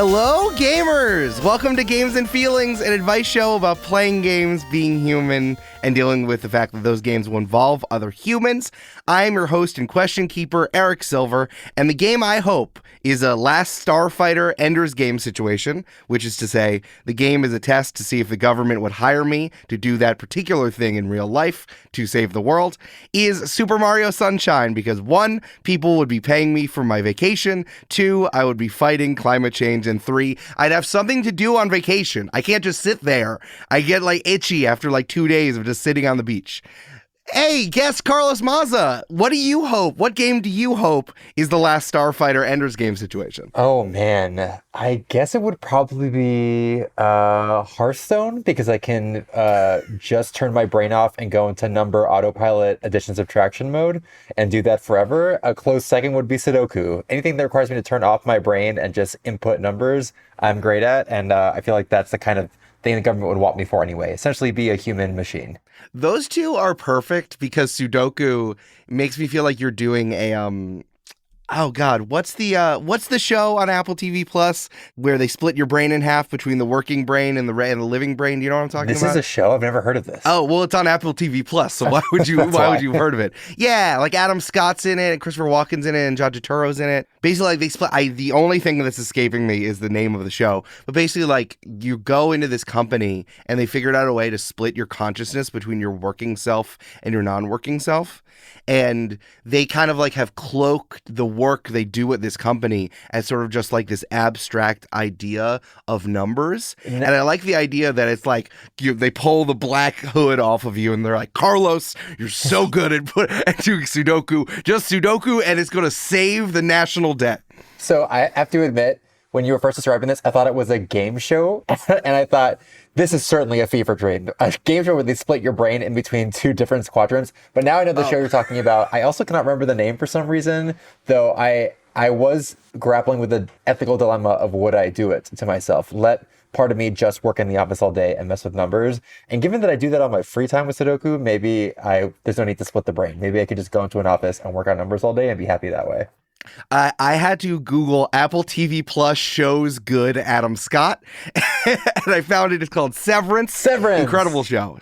Hello, gamers! Welcome to Games and Feelings, an advice show about playing games, being human, and dealing with the fact that those games will involve other humans. I am your host and question keeper, Eric Silver, and the game I hope is a Last Starfighter Ender's Game situation, which is to say, the game is a test to see if the government would hire me to do that particular thing in real life to save the world, is Super Mario Sunshine, because 1, people would be paying me for my vacation, 2, I would be fighting climate change, and 3, I'd have something to do on vacation. I can't just sit there. I get itchy after 2 days of just sitting on the beach. Hey, guest Carlos Maza, what do you hope? What game do you hope is the Last Starfighter Ender's Game situation? Oh, man. I guess it would probably be Hearthstone, because I can just turn my brain off and go into number autopilot addition subtraction mode and do that forever. A close second would be Sudoku. Anything that requires me to turn off my brain and just input numbers, I'm great at, and I feel like that's the kind of thing the government would want me for anyway. Essentially be a human machine. Those two are perfect because Sudoku makes me feel like you're doing a oh god, what's the show on Apple TV Plus where they split your brain in half between the working brain and the living brain? Do you know what I'm talking about? This is a show? I've never heard of this. Oh, well, it's on Apple TV Plus, so why would you would you have heard of it? Yeah, Adam Scott's in it, and Christopher Walken's in it, and John Turturro's in it. Basically, they split. The only thing that's escaping me is the name of the show. But basically, you go into this company and they figured out a way to split your consciousness between your working self and your non-working self. And they kind of have cloaked the work they do at this company as sort of just this abstract idea of numbers. And I like the idea that it's they pull the black hood off of you and they're like, Carlos, you're so good at doing Sudoku, just Sudoku, and it's going to save the national debt. So I have to admit, when you were first describing this, I thought it was a game show, and I thought, this is certainly a fever dream. A game show where they split your brain in between two different quadrants. But now I know the show you're talking about. I also cannot remember the name for some reason, though I was grappling with the ethical dilemma of would I do it to myself. Let part of me just work in the office all day and mess with numbers. And given that I do that on my free time with Sudoku, maybe there's no need to split the brain. Maybe I could just go into an office and work on numbers all day and be happy that way. I had to Google Apple TV Plus shows good Adam Scott, and I found it. It's called Severance. Incredible show.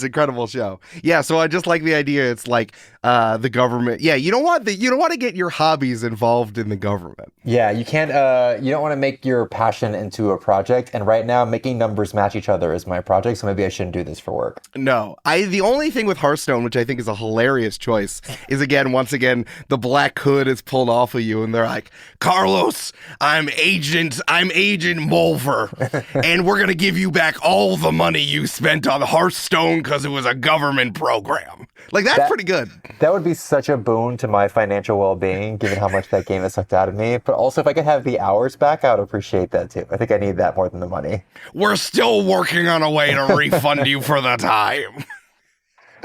Incredible show. Yeah, so I just like the idea. It's the government. Yeah, you don't want to get your hobbies involved in the government. Yeah, you can't. You don't want to make your passion into a project. And right now, making numbers match each other is my project. So maybe I shouldn't do this for work. No, the only thing with Hearthstone, which I think is a hilarious choice, is once again the black hood is pulled off of you and they're like, Carlos, I'm Agent Mulver, and we're gonna give you back all the money you spent on Hearthstone because it was a government program. That's pretty good. That would be such a boon to my financial well-being, given how much that game has sucked out of me. But also, if I could have the hours back, I would appreciate that too. I think I need that more than the money. We're still working on a way to refund you for the time.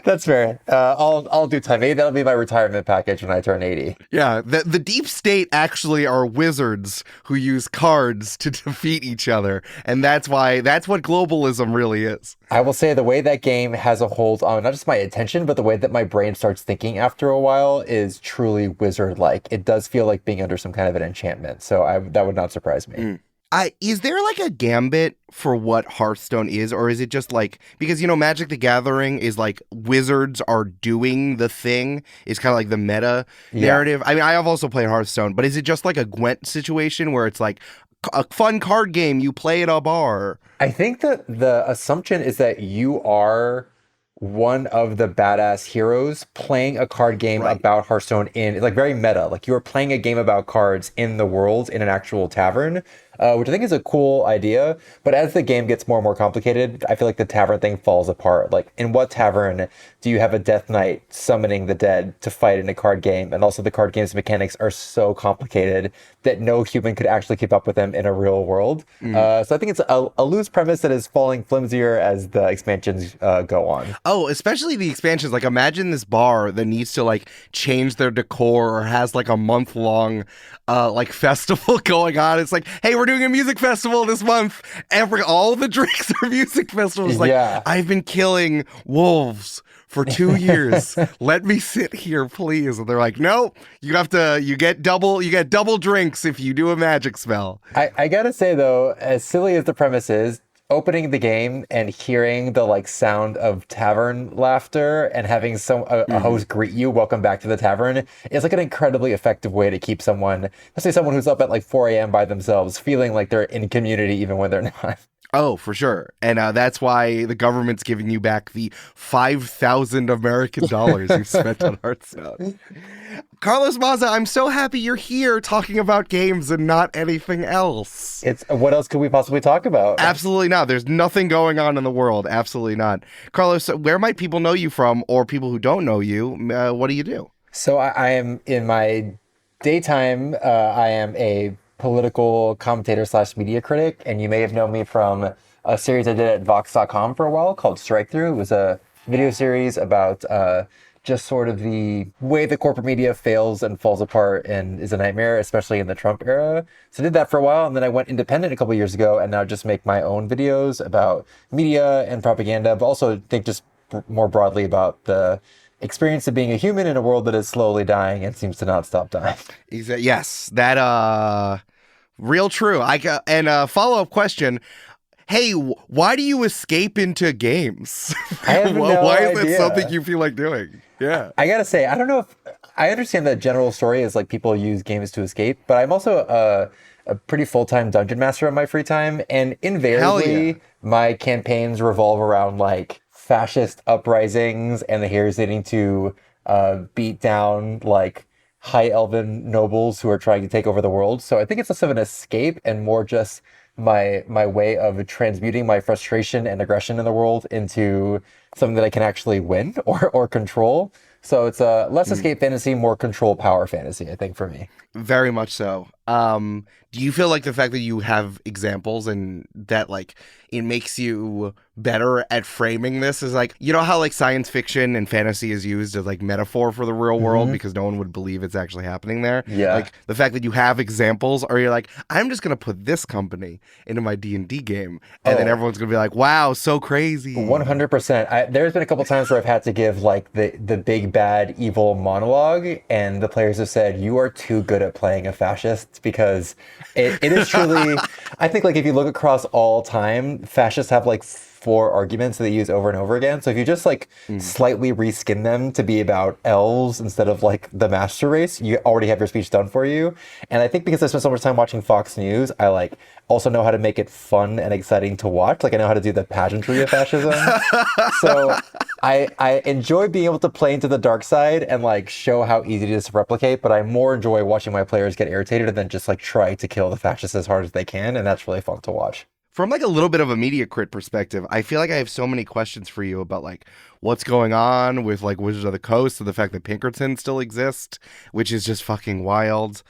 That's fair. I'll do time. Maybe that'll be my retirement package when I turn 80. Yeah, the deep state actually are wizards who use cards to defeat each other, and that's what globalism really is. I will say the way that game has a hold on not just my attention, but the way that my brain starts thinking after a while is truly wizard-like. It does feel like being under some kind of an enchantment, so that would not surprise me. Is there a gambit for what Hearthstone is, or is it just because Magic the Gathering is wizards are doing the thing, is kind of the meta narrative. I mean, I have also played Hearthstone, but is it just a Gwent situation where it's a fun card game you play at a bar? I think that the assumption is that you are one of the badass heroes playing a card game about Hearthstone in very meta. You are playing a game about cards in the world in an actual tavern. Which I think is a cool idea. But as the game gets more and more complicated, I feel like the tavern thing falls apart. In what tavern do you have a Death Knight summoning the dead to fight in a card game? And also the card game's mechanics are so complicated that no human could actually keep up with them in a real world. So I think it's a loose premise that is falling flimsier as the expansions go on. Oh, especially the expansions. Imagine this bar that needs to change their decor or has a month-long festival going on. It's hey, we're doing a music festival this month. All the drinks are music festivals. I've been killing wolves for 2 years. Let me sit here, please. And they're like, no, you get double drinks if you do a magic spell. I gotta say though, as silly as the premise is, opening the game and hearing the like sound of tavern laughter and having a host greet you, welcome back to the tavern, is like an incredibly effective way to keep someone, especially someone who's up at like 4 a.m. by themselves, feeling like they're in community even when they're not. Oh, for sure. And that's why the government's giving you back the 5,000 American dollars you've spent on Hearthstone. Carlos Maza, I'm so happy you're here talking about games and not anything else. What else could we possibly talk about? Absolutely not. There's nothing going on in the world. Absolutely not. Carlos, where might people know you from, or people who don't know you? What do you do? So I am, in my daytime, I am a political commentator / media critic, and you may have known me from a series I did at Vox.com for a while called Strike Through. It was a video series about just sort of the way the corporate media fails and falls apart and is a nightmare, especially in the Trump era. So I did that for a while, and then I went independent a couple years ago, and now just make my own videos about media and propaganda, but also think just more broadly about the experience of being a human in a world that is slowly dying and seems to not stop dying. Yes, that real true. And a follow-up question. Hey, why do you escape into games? I have why is idea. that something you feel like doing? Yeah. I gotta say, I don't know if I understand the general story is like people use games to escape, but I'm also a pretty full-time dungeon master in my free time, and invariably my campaigns revolve around like fascist uprisings and the heroes needing to beat down like high elven nobles who are trying to take over the world. So I think it's less of an escape and more just my way of transmuting my frustration and aggression in the world into something that I can actually win or control. So it's a less escape fantasy, more control power fantasy, I think, for me. Very much so. Do you feel like the fact that you have examples and that like it makes you better at framing this is like, you know how like science fiction and fantasy is used as like metaphor for the real world because no one would believe it's actually happening there? Yeah. Like the fact that you have examples, or you're like, I'm just going to put this company into my D&D game. And then everyone's going to be like, wow, so crazy. 100%. There's been a couple times where I've had to give like the big bad evil monologue, and the players have said, you are too good at playing a fascist, because it is truly, I think like if you look across all time, fascists have like 4 arguments that they use over and over again. So if you just like slightly reskin them to be about elves instead of like the master race, you already have your speech done for you. And I think because I spent so much time watching Fox News, I like also know how to make it fun and exciting to watch. Like I know how to do the pageantry of fascism. So I enjoy being able to play into the dark side and like show how easy it is to replicate, but I more enjoy watching my players get irritated and then just like try to kill the fascists as hard as they can. And that's really fun to watch. From like a little bit of a media crit perspective, I feel like I have so many questions for you about like what's going on with like Wizards of the Coast and the fact that Pinkerton still exists, which is just fucking wild.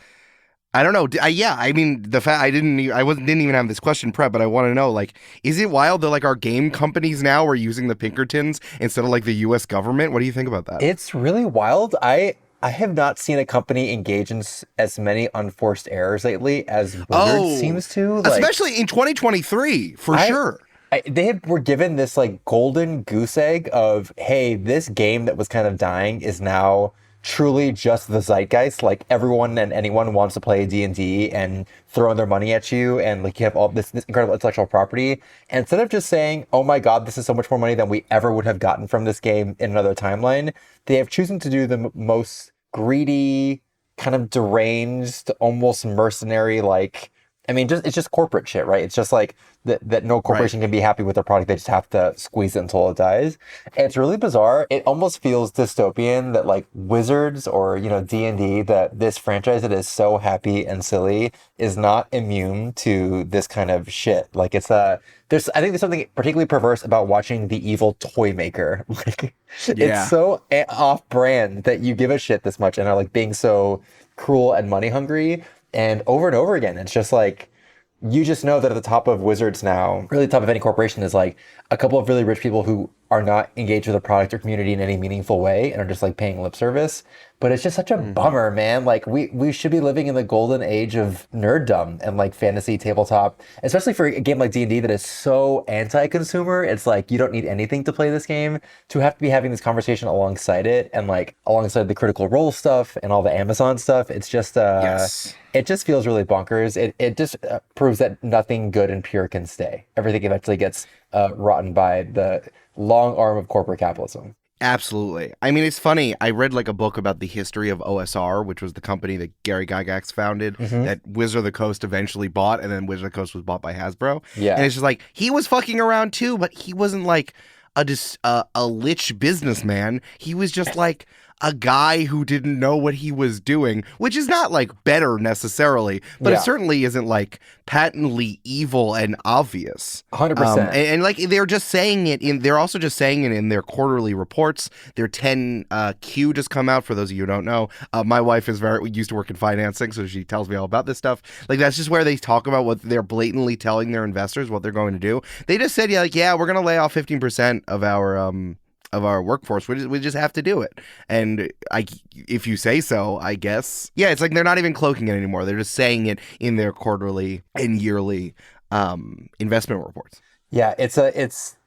I don't know. I mean, the fact didn't even have this question prep, but I want to know, like, is it wild that like our game companies now are using the Pinkertons instead of like the U.S. government? What do you think about that? It's really wild. I have not seen a company engage in as many unforced errors lately as Wizards seems to. Like, especially in 2023, for sure. They were given this like golden goose egg of, hey, this game that was kind of dying is now truly just the zeitgeist. Like everyone and anyone wants to play D&D and throwing their money at you, and like you have all this incredible intellectual property. And instead of just saying, oh my God, this is so much more money than we ever would have gotten from this game in another timeline, they have chosen to do the most greedy, kind of deranged, almost mercenary, like, I mean, it's just corporate shit, right? It's just like that no corporation can be happy with their product. They just have to squeeze it until it dies. And it's really bizarre. It almost feels dystopian that like Wizards or, you know, D&D, that this franchise that is so happy and silly is not immune to this kind of shit. Like I think there's something particularly perverse about watching the evil toy maker. Like it's so off brand that you give a shit this much and are like being so cruel and money hungry. And over again, it's just like, you just know that at the top of Wizards now, really the top of any corporation, is like a couple of really rich people who are not engaged with the product or community in any meaningful way and are just like paying lip service. But it's just such a bummer, man. Like we should be living in the golden age of nerddom and like fantasy tabletop, especially for a game like D&D that is so anti-consumer. It's like you don't need anything to play this game to have to be having this conversation alongside it and like alongside the Critical Role stuff and all the Amazon stuff. It's just Yes. it just feels really bonkers. It just proves that nothing good and pure can stay. Everything eventually gets rotten by the long arm of corporate capitalism. Absolutely. I mean, it's funny. I read like a book about the history of OSR, which was the company that Gary Gygax founded, that Wizard of the Coast eventually bought, and then Wizard of the Coast was bought by Hasbro. Yeah. And it's just like, he was fucking around too, but he wasn't like a lich businessman. He was just like a guy who didn't know what he was doing, which is not like better necessarily, but it certainly isn't like patently evil and obvious. 100%. And like they're also just saying it in their quarterly reports. Their 10Q just come out, for those of you who don't know. My wife is used to work in financing, so she tells me all about this stuff. Like, that's just where they talk about what they're blatantly telling their investors what they're going to do. They just said, we're going to lay off 15% of our workforce. We just have to do it. And if you say so, I guess. Yeah, it's like they're not even cloaking it anymore. They're just saying it in their quarterly and yearly investment reports. Yeah, it's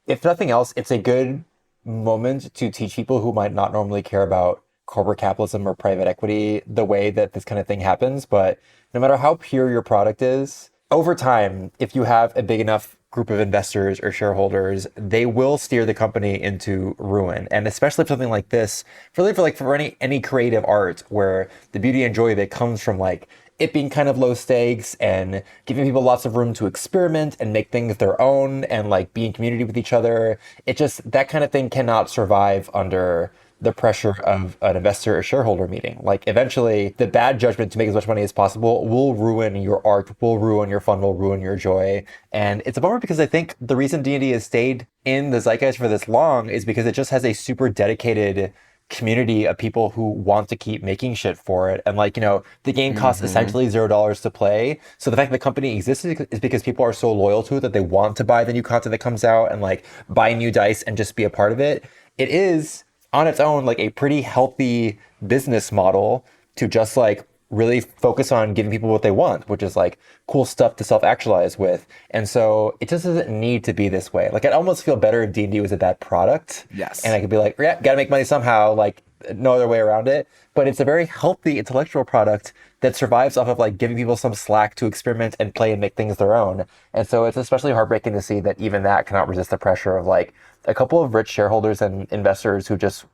if nothing else, it's a good moment to teach people who might not normally care about corporate capitalism or private equity the way that this kind of thing happens. But no matter how pure your product is, over time, if you have a big enough group of investors or shareholders, they will steer the company into ruin. And especially for something like this, for any creative art where the beauty and joy of it comes from like it being kind of low stakes and giving people lots of room to experiment and make things their own and like be in community with each other. It just, that kind of thing cannot survive under the pressure of an investor or shareholder meeting. Like eventually the bad judgment to make as much money as possible will ruin your art, will ruin your fun, will ruin your joy. And it's a bummer because I think the reason D&D has stayed in the zeitgeist for this long is because it just has a super dedicated community of people who want to keep making shit for it. And like, the game costs essentially $0 to play. So the fact that the company exists is because people are so loyal to it that they want to buy the new content that comes out and like buy new dice and just be a part of it. It is on its own like a pretty healthy business model to just like really focus on giving people what they want, which is like cool stuff to self-actualize with. And so it just doesn't need to be this way. Like I'd almost feel better if D&D was a bad product. Yes. And I could be like, yeah, gotta make money somehow, like no other way around it. But it's a very healthy intellectual product that survives off of like giving people some slack to experiment and play and make things their own. And so it's especially heartbreaking to see that even that cannot resist the pressure of like a couple of rich shareholders and investors who just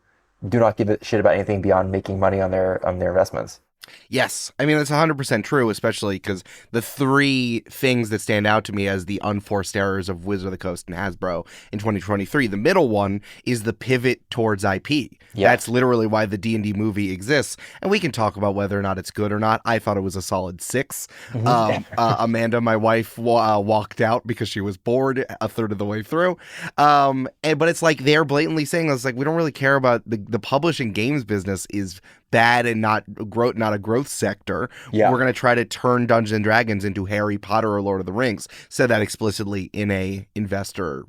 do not give a shit about anything beyond making money on their investments. Yes. I mean, that's 100% true, especially because the three things that stand out to me as the unforced errors of Wizard of the Coast and Hasbro in 2023, the middle one is the pivot towards IP. Yeah. That's literally why the D&D movie exists. And we can talk about whether or not it's good or not. I thought it was a solid 6. Amanda, my wife, walked out because she was bored a third of the way through. But it's like they're blatantly saying, it's like, we don't really care about the publishing games business is bad and not a growth sector. Yeah. We're going to try to turn Dungeons and Dragons into Harry Potter or Lord of the Rings. Said that explicitly in an investor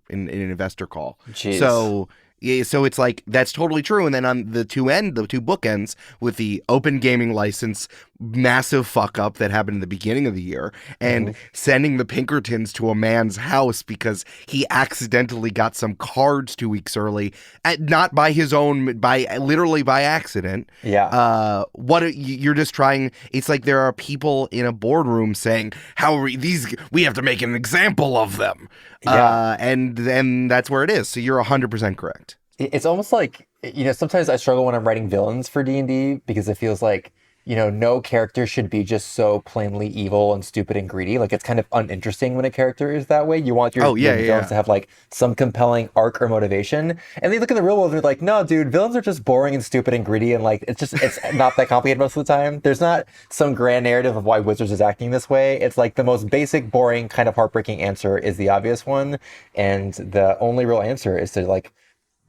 call. Jeez. So it's like that's totally true. And then on the two bookends with the open gaming license massive fuck up that happened in the beginning of the year and sending the Pinkertons to a man's house because he accidentally got some cards 2 weeks early, not by his own, literally by accident. Yeah. You're just trying. It's like there are people in a boardroom saying, "How are we have to make an example of them." Yeah. And then that's where it is. So you're 100% correct. It's almost like, sometimes I struggle when I'm writing villains for D&D because it feels like, no character should be just so plainly evil and stupid and greedy. Like, it's kind of uninteresting when a character is that way. You want your villains to have, like, some compelling arc or motivation. And they look in the real world and they're like, no, dude, villains are just boring and stupid and greedy. And, like, it's not that complicated most of the time. There's not some grand narrative of why Wizards is acting this way. It's, like, the most basic, boring, kind of heartbreaking answer is the obvious one. And the only real answer is to, like,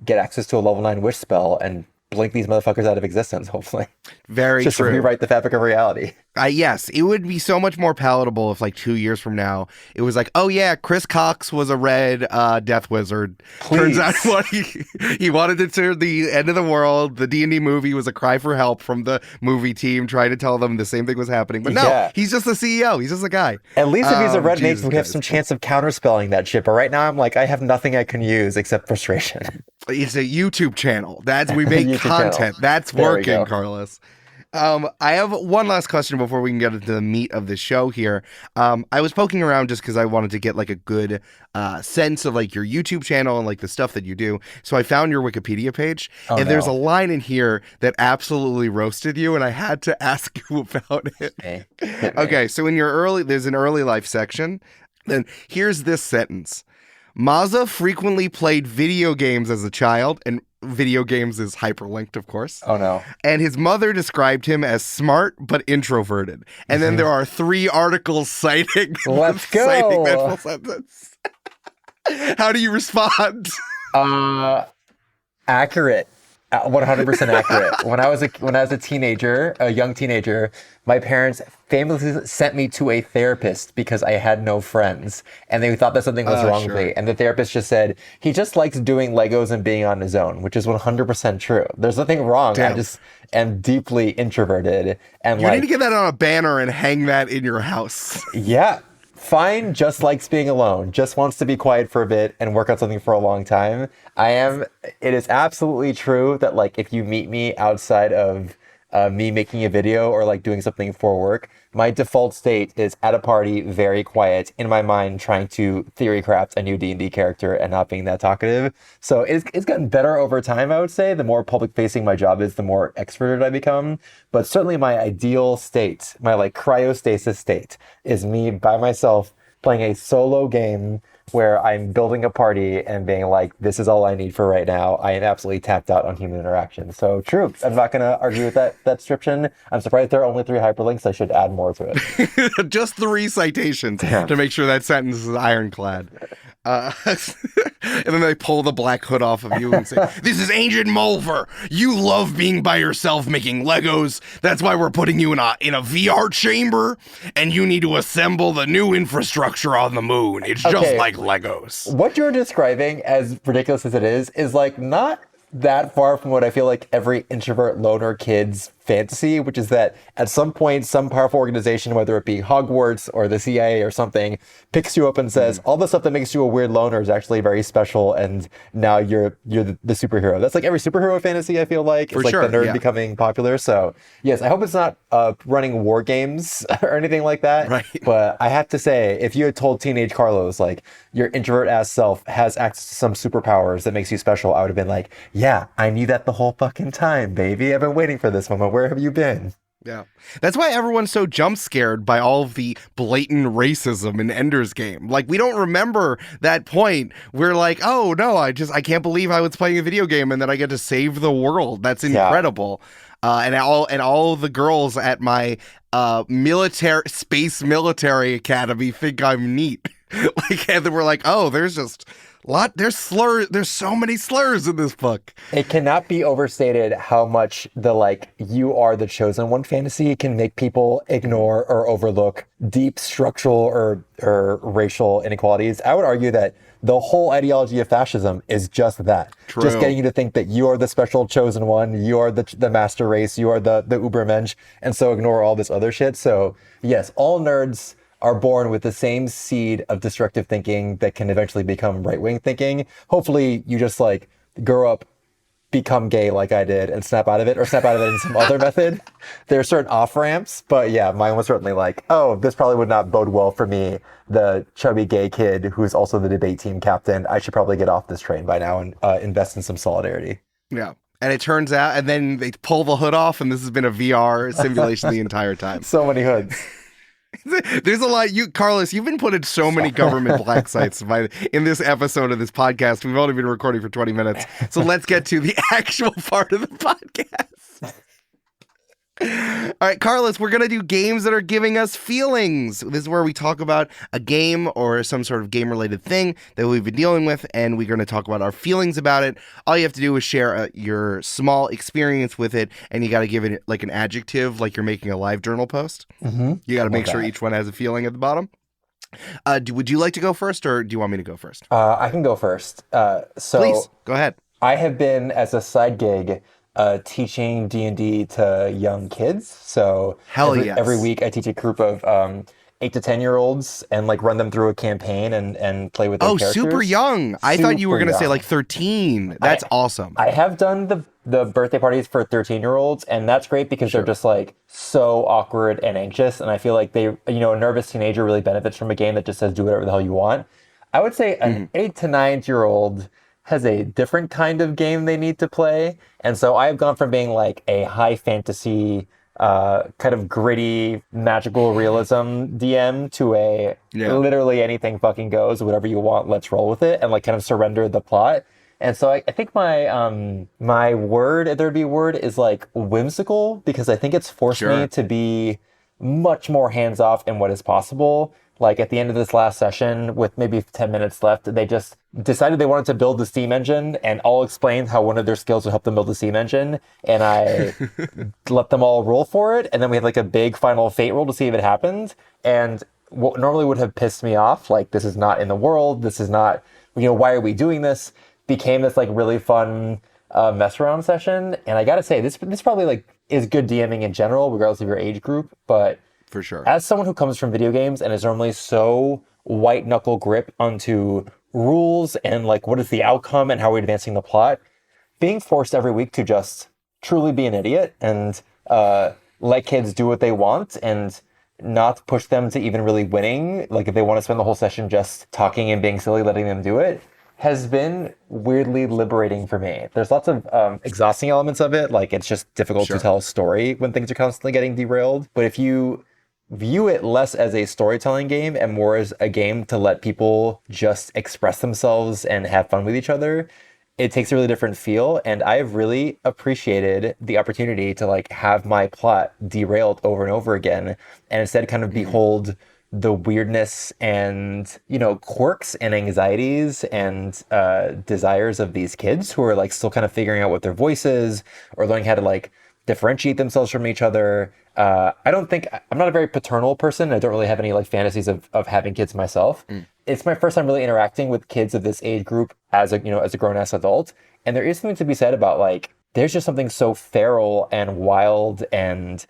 get access to a level 9 wish spell and blink these motherfuckers out of existence, hopefully. Very Just true. to rewrite the fabric of reality. Yes, it would be so much more palatable if, like, 2 years from now, it was like, oh yeah, Chris Cox was a red death wizard. Please. Turns out what he wanted it to the end of the world. The D&D movie was a cry for help from the movie team trying to tell them the same thing was happening. But no, he's just the CEO. He's just a guy. At least if he's a red mage, Jesus we have Christ. some chance of counterspelling that shit. But right now, I'm like, I have nothing I can use except frustration. It's a YouTube channel. We make YouTube content. channel. That's There we working, go. Carlos. I have one last question before we can get into the meat of the show here. I was poking around just because I wanted to get like a good sense of like your YouTube channel and like the stuff that you do. So I found your Wikipedia page, and there's a line in here that absolutely roasted you, and I had to ask you about it. Okay, so there's an early life section. Then here's this sentence. Maza frequently played video games as a child, and video games is hyperlinked, of course. Oh, no. And his mother described him as smart but introverted. And then there are 3 articles citing, Let's go. citing that full sentence. How do you respond? Accurate. 100% accurate. When I was a teenager, a young teenager, my parents famously sent me to a therapist because I had no friends, and they thought that something was wrong with me. And the therapist just said he just likes doing Legos and being on his own, which is 100% true. There's nothing wrong. Damn. I just am deeply introverted, and You need to get that on a banner and hang that in your house. yeah. Fine just likes being alone, just wants to be quiet for a bit and work on something for a long time. It is absolutely true that like if you meet me outside of me making a video or like doing something for work, my default state is at a party, very quiet, in my mind trying to theory craft a new D&D character and not being that talkative. So it's gotten better over time, I would say. The more public facing my job is, the more extroverted I become. But certainly my ideal state, my like cryostasis state, is me by myself playing a solo game where I'm building a party and being like, this is all I need for right now. I am absolutely tapped out on human interaction. So true. I'm not going to argue with that description. I'm surprised there are only 3 hyperlinks. I should add more to it. Just 3 citations to make sure that sentence is ironclad. And then they pull the black hood off of you and say, this is Ancient Mulver. You love being by yourself making Legos. That's why we're putting you in a VR chamber, and you need to assemble the new infrastructure on the moon. It's just like Legos. What you're describing, as ridiculous as it is like not that far from what I feel like every introvert loner kid's fantasy, which is that at some point, some powerful organization, whether it be Hogwarts or the CIA or something, picks you up and says, all the stuff that makes you a weird loner is actually very special, and now you're the superhero. That's like every superhero fantasy, I feel like. It's like the nerd becoming popular. So yes, I hope it's not running war games or anything like that. Right. But I have to say, if you had told teenage Carlos, like, your introvert ass self has access to some superpowers that makes you special, I would have been like, yeah, I knew that the whole fucking time, baby. I've been waiting for this moment. Where have you been? Yeah. That's why everyone's so jump scared by all of the blatant racism in Ender's Game. Like, we don't remember that point. We're like, oh no, I can't believe I was playing a video game and then I get to save the world. That's incredible. And all the girls at my space military academy think I'm neat. Like, and then we're like, oh, there's so many slurs in this book. It cannot be overstated how much the like you are the chosen one fantasy can make people ignore or overlook deep structural or racial inequalities. I would argue that the whole ideology of fascism is just that. True. Just getting you to think that you are the special chosen one, you are the master race, you are the Ubermensch, and so ignore all this other shit. So yes, all nerds are born with the same seed of destructive thinking that can eventually become right-wing thinking. Hopefully you just like grow up, become gay like I did, and snap out of it, or snap out of it in some other method. There are certain off-ramps, but yeah, mine was certainly like, oh, this probably would not bode well for me, the chubby gay kid who's also the debate team captain. I should probably get off this train by now and invest in some solidarity. Yeah. And it turns out, and then they pull the hood off, and this has been a VR simulation the entire time. So many hoods. There's a lot. Carlos, you've been put in so many government black sites in this episode of this podcast. We've only been recording for 20 minutes. So let's get to the actual part of the podcast. All right, Carlos, we're going to do games that are giving us feelings. This is where we talk about a game or some sort of game-related thing that we've been dealing with, and we're going to talk about our feelings about it. All you have to do is share your small experience with it, and you got to give it like an adjective, like you're making a live journal post. Mm-hmm. You got to make sure each one has a feeling at the bottom. Would you like to go first, or do you want me to go first? I can go first. Please, go ahead. I have been, as a side gig, teaching D&D to young kids. So every week I teach a group of 8 to 10-year-olds and like run them through a campaign and play with their characters. Super young. I thought you were going to say like 13. That's awesome. I have done the birthday parties for 13-year-olds, and that's great because they're just like so awkward and anxious. And I feel like a nervous teenager really benefits from a game that just says do whatever the hell you want. I would say an 8 to 9-year-old has a different kind of game they need to play. And so I've gone from being like a high fantasy, kind of gritty, magical realism DM to literally anything fucking goes, whatever you want, let's roll with it, and like kind of surrender the plot. And so I think my word, if there'd be a word, is like whimsical, because I think it's forced me to be much more hands-off in what is possible. Like at the end of this last session, with maybe 10 minutes left, they just decided they wanted to build the steam engine, and all explained how one of their skills would help them build the steam engine. And I let them all roll for it. And then we had like a big final fate roll to see if it happened. And what normally would have pissed me off, like this is not in the world, this is not, why are we doing this, became this like really fun mess around session. And I gotta say, this probably like is good DMing in general, regardless of your age group. But for sure, as someone who comes from video games and is normally so white knuckle grip onto rules and like what is the outcome and how we're advancing the plot, being forced every week to just truly be an idiot and let kids do what they want and not push them to even really winning, like if they want to spend the whole session just talking and being silly, letting them do it, has been weirdly liberating for me. There's lots of exhausting elements of it, like it's just difficult to tell a story when things are constantly getting derailed. But if you view it less as a storytelling game and more as a game to let people just express themselves and have fun with each other, it takes a really different feel. And I've really appreciated the opportunity to like have my plot derailed over and over again, and instead kind of behold the weirdness and, quirks and anxieties and desires of these kids who are like still kind of figuring out what their voice is or learning how to like differentiate themselves from each other. I'm not a very paternal person. I don't really have any like fantasies of having kids myself. It's my first time really interacting with kids of this age group as a grown-ass adult. And there is something to be said about like, there's just something so feral and wild and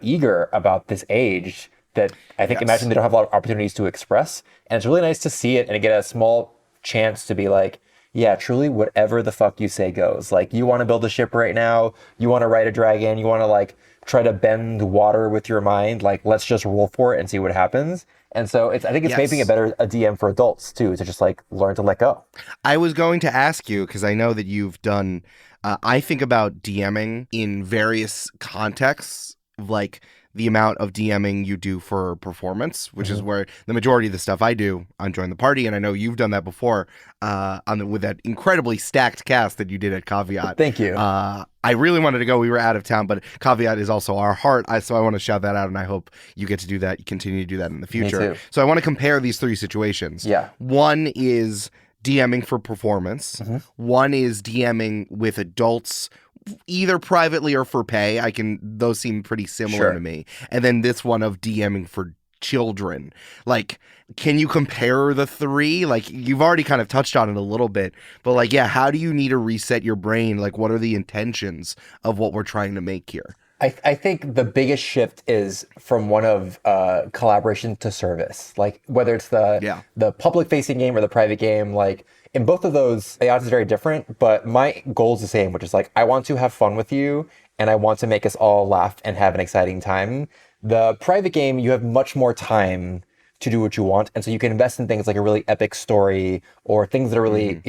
eager about this age that I think, imagine they don't have a lot of opportunities to express. And it's really nice to see it and get a small chance to be like, yeah, truly whatever the fuck you say goes. Like, you want to build a ship right now, you want to ride a dragon, you want to like try to bend water with your mind, like let's just roll for it and see what happens. And so I think it's making a DM for adults too, to just like learn to let go. I was going to ask you, because I know that you've done, I think about DMing in various contexts, like the amount of DMing you do for performance, which is where the majority of the stuff I do on Join the Party, and I know you've done that before with that incredibly stacked cast that you did at Caveat. Thank you. I really wanted to go. We were out of town, but Caveat is also our heart, so I want to shout that out, and I hope you get to do that. You continue to do that in the future. Me too. So I want to compare these three situations. Yeah. One is DMing for performance. One is DMing with adults, either privately or for pay. Those seem pretty similar to me. And then this one of DMing for children. Like, can you compare the three? Like, you've already kind of touched on it a little bit, but like, how do you need to reset your brain? Like, what are the intentions of what we're trying to make here? I think the biggest shift is from one of collaboration to service. Like, whether it's the public facing game or the private game, like in both of those, the odds is very different, but my goal is the same, which is like, I want to have fun with you and I want to make us all laugh and have an exciting time. The private game, you have much more time to do what you want. And so you can invest in things like a really epic story or things that are really,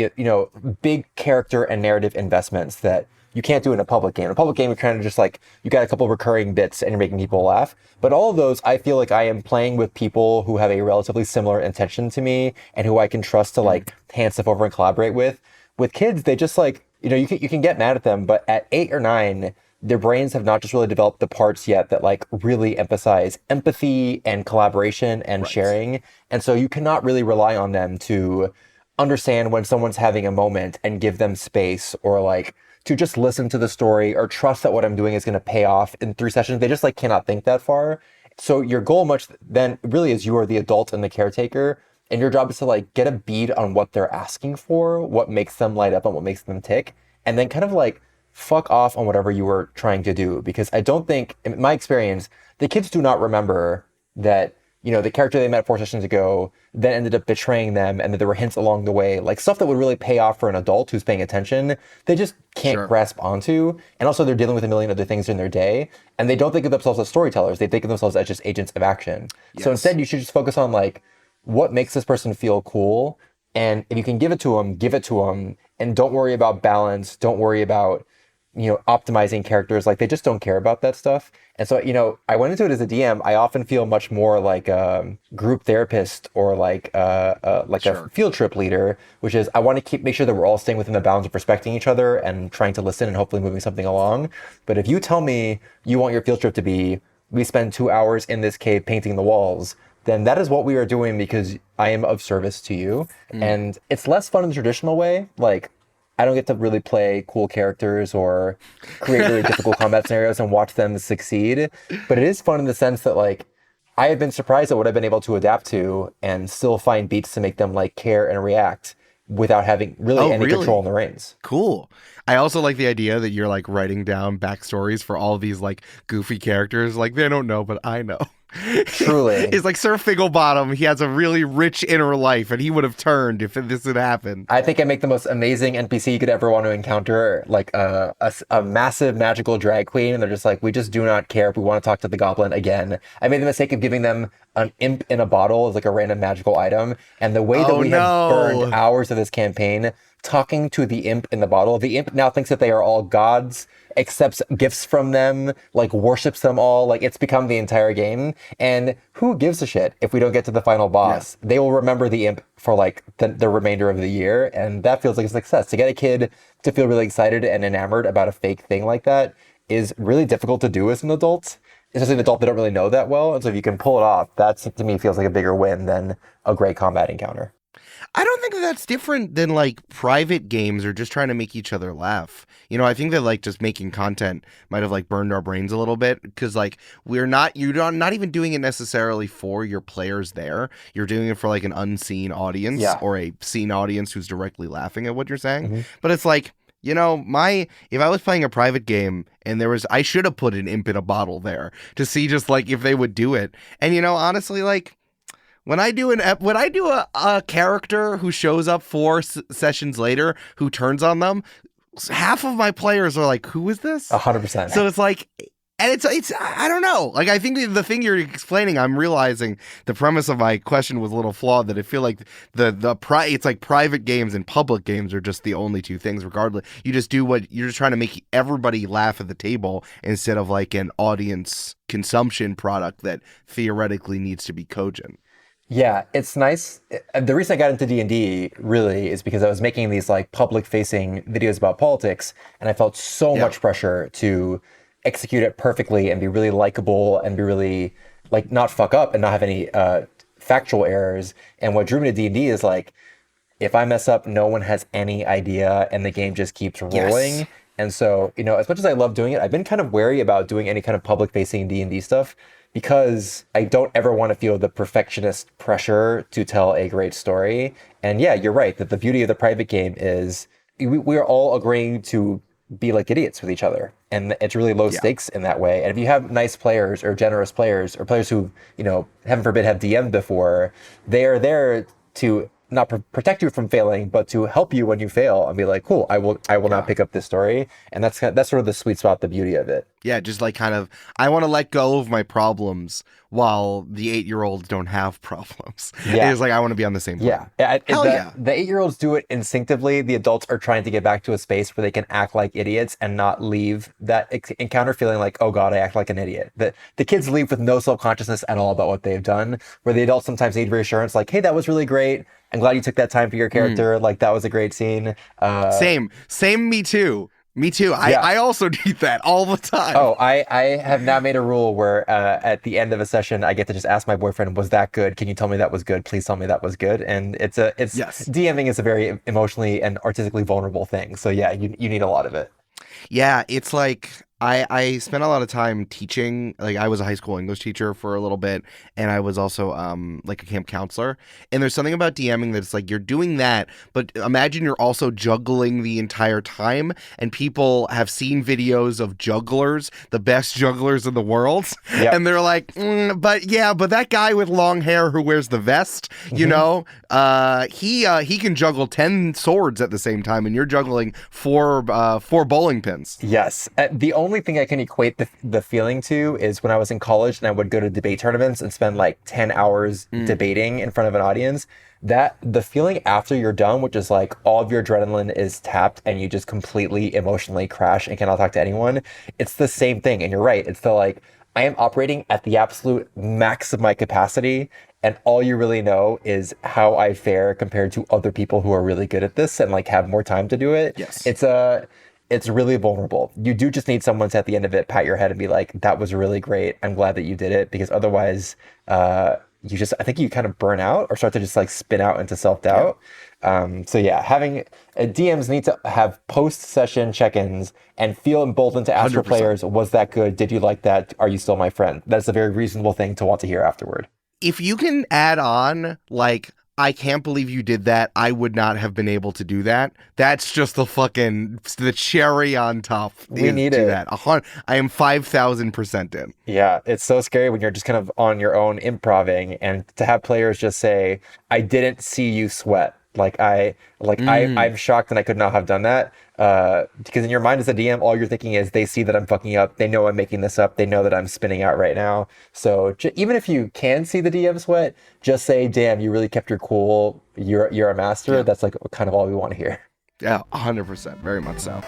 big character and narrative investments that you can't do in a public game. In a public game, you're kind of just like, you got a couple recurring bits and you're making people laugh. But all of those, I feel like I am playing with people who have a relatively similar intention to me and who I can trust to like hand stuff over and collaborate with. With kids, they just like, you can get mad at them, but at 8 or 9, their brains have not just really developed the parts yet that like really emphasize empathy and collaboration and sharing. And so you cannot really rely on them to understand when someone's having a moment and give them space, or like to just listen to the story or trust that what I'm doing is going to pay off in 3 sessions. They just like cannot think that far. So your goal much then really is you are the adult and the caretaker, and your job is to like get a bead on what they're asking for, what makes them light up and what makes them tick, and then kind of like fuck off on whatever you were trying to do. Because I don't think, in my experience, the kids do not remember that, you know, the character they met 4 sessions ago then ended up betraying them, and that there were hints along the way, like stuff that would really pay off for an adult who's paying attention. They just can't grasp onto. And also they're dealing with a million other things in their day, and they don't think of themselves as storytellers. They think of themselves as just agents of action. So instead you should just focus on like, what makes this person feel cool? And if you can give it to them, give it to them. And don't worry about balance. Don't worry about, you know, optimizing characters. Like, they just don't care about that stuff. And so, you know, I went into it as a DM. I often feel much more like a group therapist, or like a field trip leader, which is I want to make sure that we're all staying within the bounds of respecting each other and trying to listen and hopefully moving something along. But if you tell me you want your field trip to be, we spend 2 hours in this cave painting the walls, then that is what we are doing because I am of service to you. And it's less fun in the traditional way. Like, I don't get to really play cool characters or create really difficult combat scenarios and watch them succeed. But it is fun in the sense that, like, I have been surprised at what I've been able to adapt to and still find beats to make them, like, care and react without having really control in the reins. Cool. I also like the idea that you're, like, writing down backstories for all these, like, goofy characters. Like, they don't know, but I know. Truly. It's like Sir Figglebottom. He has a really rich inner life, and he would have turned if this had happened. I think I make the most amazing NPC you could ever want to encounter, like a massive magical drag queen, and they're just like, we just do not care if we want to talk to the goblin again. I made the mistake of giving them an imp in a bottle as like a random magical item, and the way that we have burned hours of this campaign talking to the imp in the bottle, the imp now thinks that they are all gods, accepts gifts from them, like worships them all. Like, it's become the entire game. And who gives a shit if we don't get to the final boss? They will remember the imp for like the remainder of the year. And that feels like a success. To get a kid to feel really excited and enamored about a fake thing like that is really difficult to do as an adult. Especially an adult they don't really know that well. And so if you can pull it off, that to me feels like a bigger win than a great combat encounter. I don't think that that's different than, like, private games or just trying to make each other laugh. You know, I think that, like, just making content might have, like, burned our brains a little bit, because, like, you're not even doing it necessarily for your players there. You're doing it for, like, an unseen audience or a seen audience who's directly laughing at what you're saying. But it's like, you know, if I was playing a private game and I should have put an imp in a bottle there to see just, like, if they would do it. And, you know, honestly, like, when I do a character who shows up 4 sessions later who turns on them, half of my players are like, "Who is this?" 100%. So it's like, and it's I don't know. Like, I think the thing you're explaining, I'm realizing the premise of my question was a little flawed. That I feel like it's like private games and public games are just the only two things. Regardless, you just do what you're just trying to make everybody laugh at the table instead of like an audience consumption product that theoretically needs to be cogent. Yeah, it's nice. The reason I got into D&D really is because I was making these like public-facing videos about politics, and I felt so much pressure to execute it perfectly and be really likable and be really like not fuck up and not have any factual errors. And what drew me to D&D is like, if I mess up, no one has any idea, and the game just keeps rolling. Yes. And so, you know, as much as I love doing it, I've been kind of wary about doing any kind of public-facing D&D stuff, because I don't ever want to feel the perfectionist pressure to tell a great story. And yeah, you're right, that the beauty of the private game is we are all agreeing to be like idiots with each other. And it's really low stakes in that way. And if you have nice players or generous players or players who, you know, heaven forbid, have DM'd before, they are there to not protect you from failing, but to help you when you fail and be like, cool, I will not pick up this story. And that's sort of the sweet spot, the beauty of it. Yeah, just like kind of, I want to let go of my problems while the 8-year-olds don't have problems. Yeah. It's like, I want to be on the same plane. Yeah. The 8-year-olds do it instinctively. The adults are trying to get back to a space where they can act like idiots and not leave that encounter feeling like, oh God, I act like an idiot. The kids leave with no self-consciousness at all about what they've done, where the adults sometimes need reassurance, like, hey, that was really great. I'm glad you took that time for your character. Like, that was a great scene. Same, me too. Me too. Yeah. I also need that all the time. Oh, I have now made a rule where at the end of a session, I get to just ask my boyfriend, "Was that good? Can you tell me that was good? Please tell me that was good." And it's Yes. DMing is a very emotionally and artistically vulnerable thing. So yeah, you need a lot of it. Yeah, it's like I spent a lot of time teaching. Like I was a high school English teacher for a little bit, and I was also like a camp counselor. And there's something about DMing that's like you're doing that, but imagine you're also juggling the entire time. And people have seen videos of jugglers, the best jugglers in the world, Yep. and they're like, but that guy with long hair who wears the vest, you know, he can juggle 10 swords at the same time, and you're juggling four bowling pins. Yes. The only thing I can equate the feeling to is when I was in college and I would go to debate tournaments and spend like 10 hours debating in front of an audience. That the feeling after you're done, which is like all of your adrenaline is tapped and you just completely emotionally crash and cannot talk to anyone. It's the same thing. And you're right. It's the like, I am operating at the absolute max of my capacity. And all you really know is how I fare compared to other people who are really good at this and like have more time to do it. Yes. It's really vulnerable. You do just need someone to, at the end of it, pat your head and be like, that was really great. I'm glad that you did it. Because otherwise, I think you kind of burn out or start to just like spin out into self-doubt. So yeah, having DMs need to have post-session check-ins and feel emboldened to ask your 100%. players, was that good? Did you like that? Are you still my friend? That's a very reasonable thing to want to hear afterward. If you can add on, like, I can't believe you did that, I would not have been able to do that. That's just the cherry on top. We need it. That. I am 5,000% in. Yeah, it's so scary when you're just kind of on your own improving, and to have players just say, I didn't see you sweat. I'm shocked and I could not have done that. Because in your mind as a DM, all you're thinking is they see that I'm fucking up. They know I'm making this up. They know that I'm spinning out right now. So even if you can see the DM sweat, just say, damn, you really kept your cool. You're a master. Yeah. That's like kind of all we want to hear. Yeah, 100%. Very much so.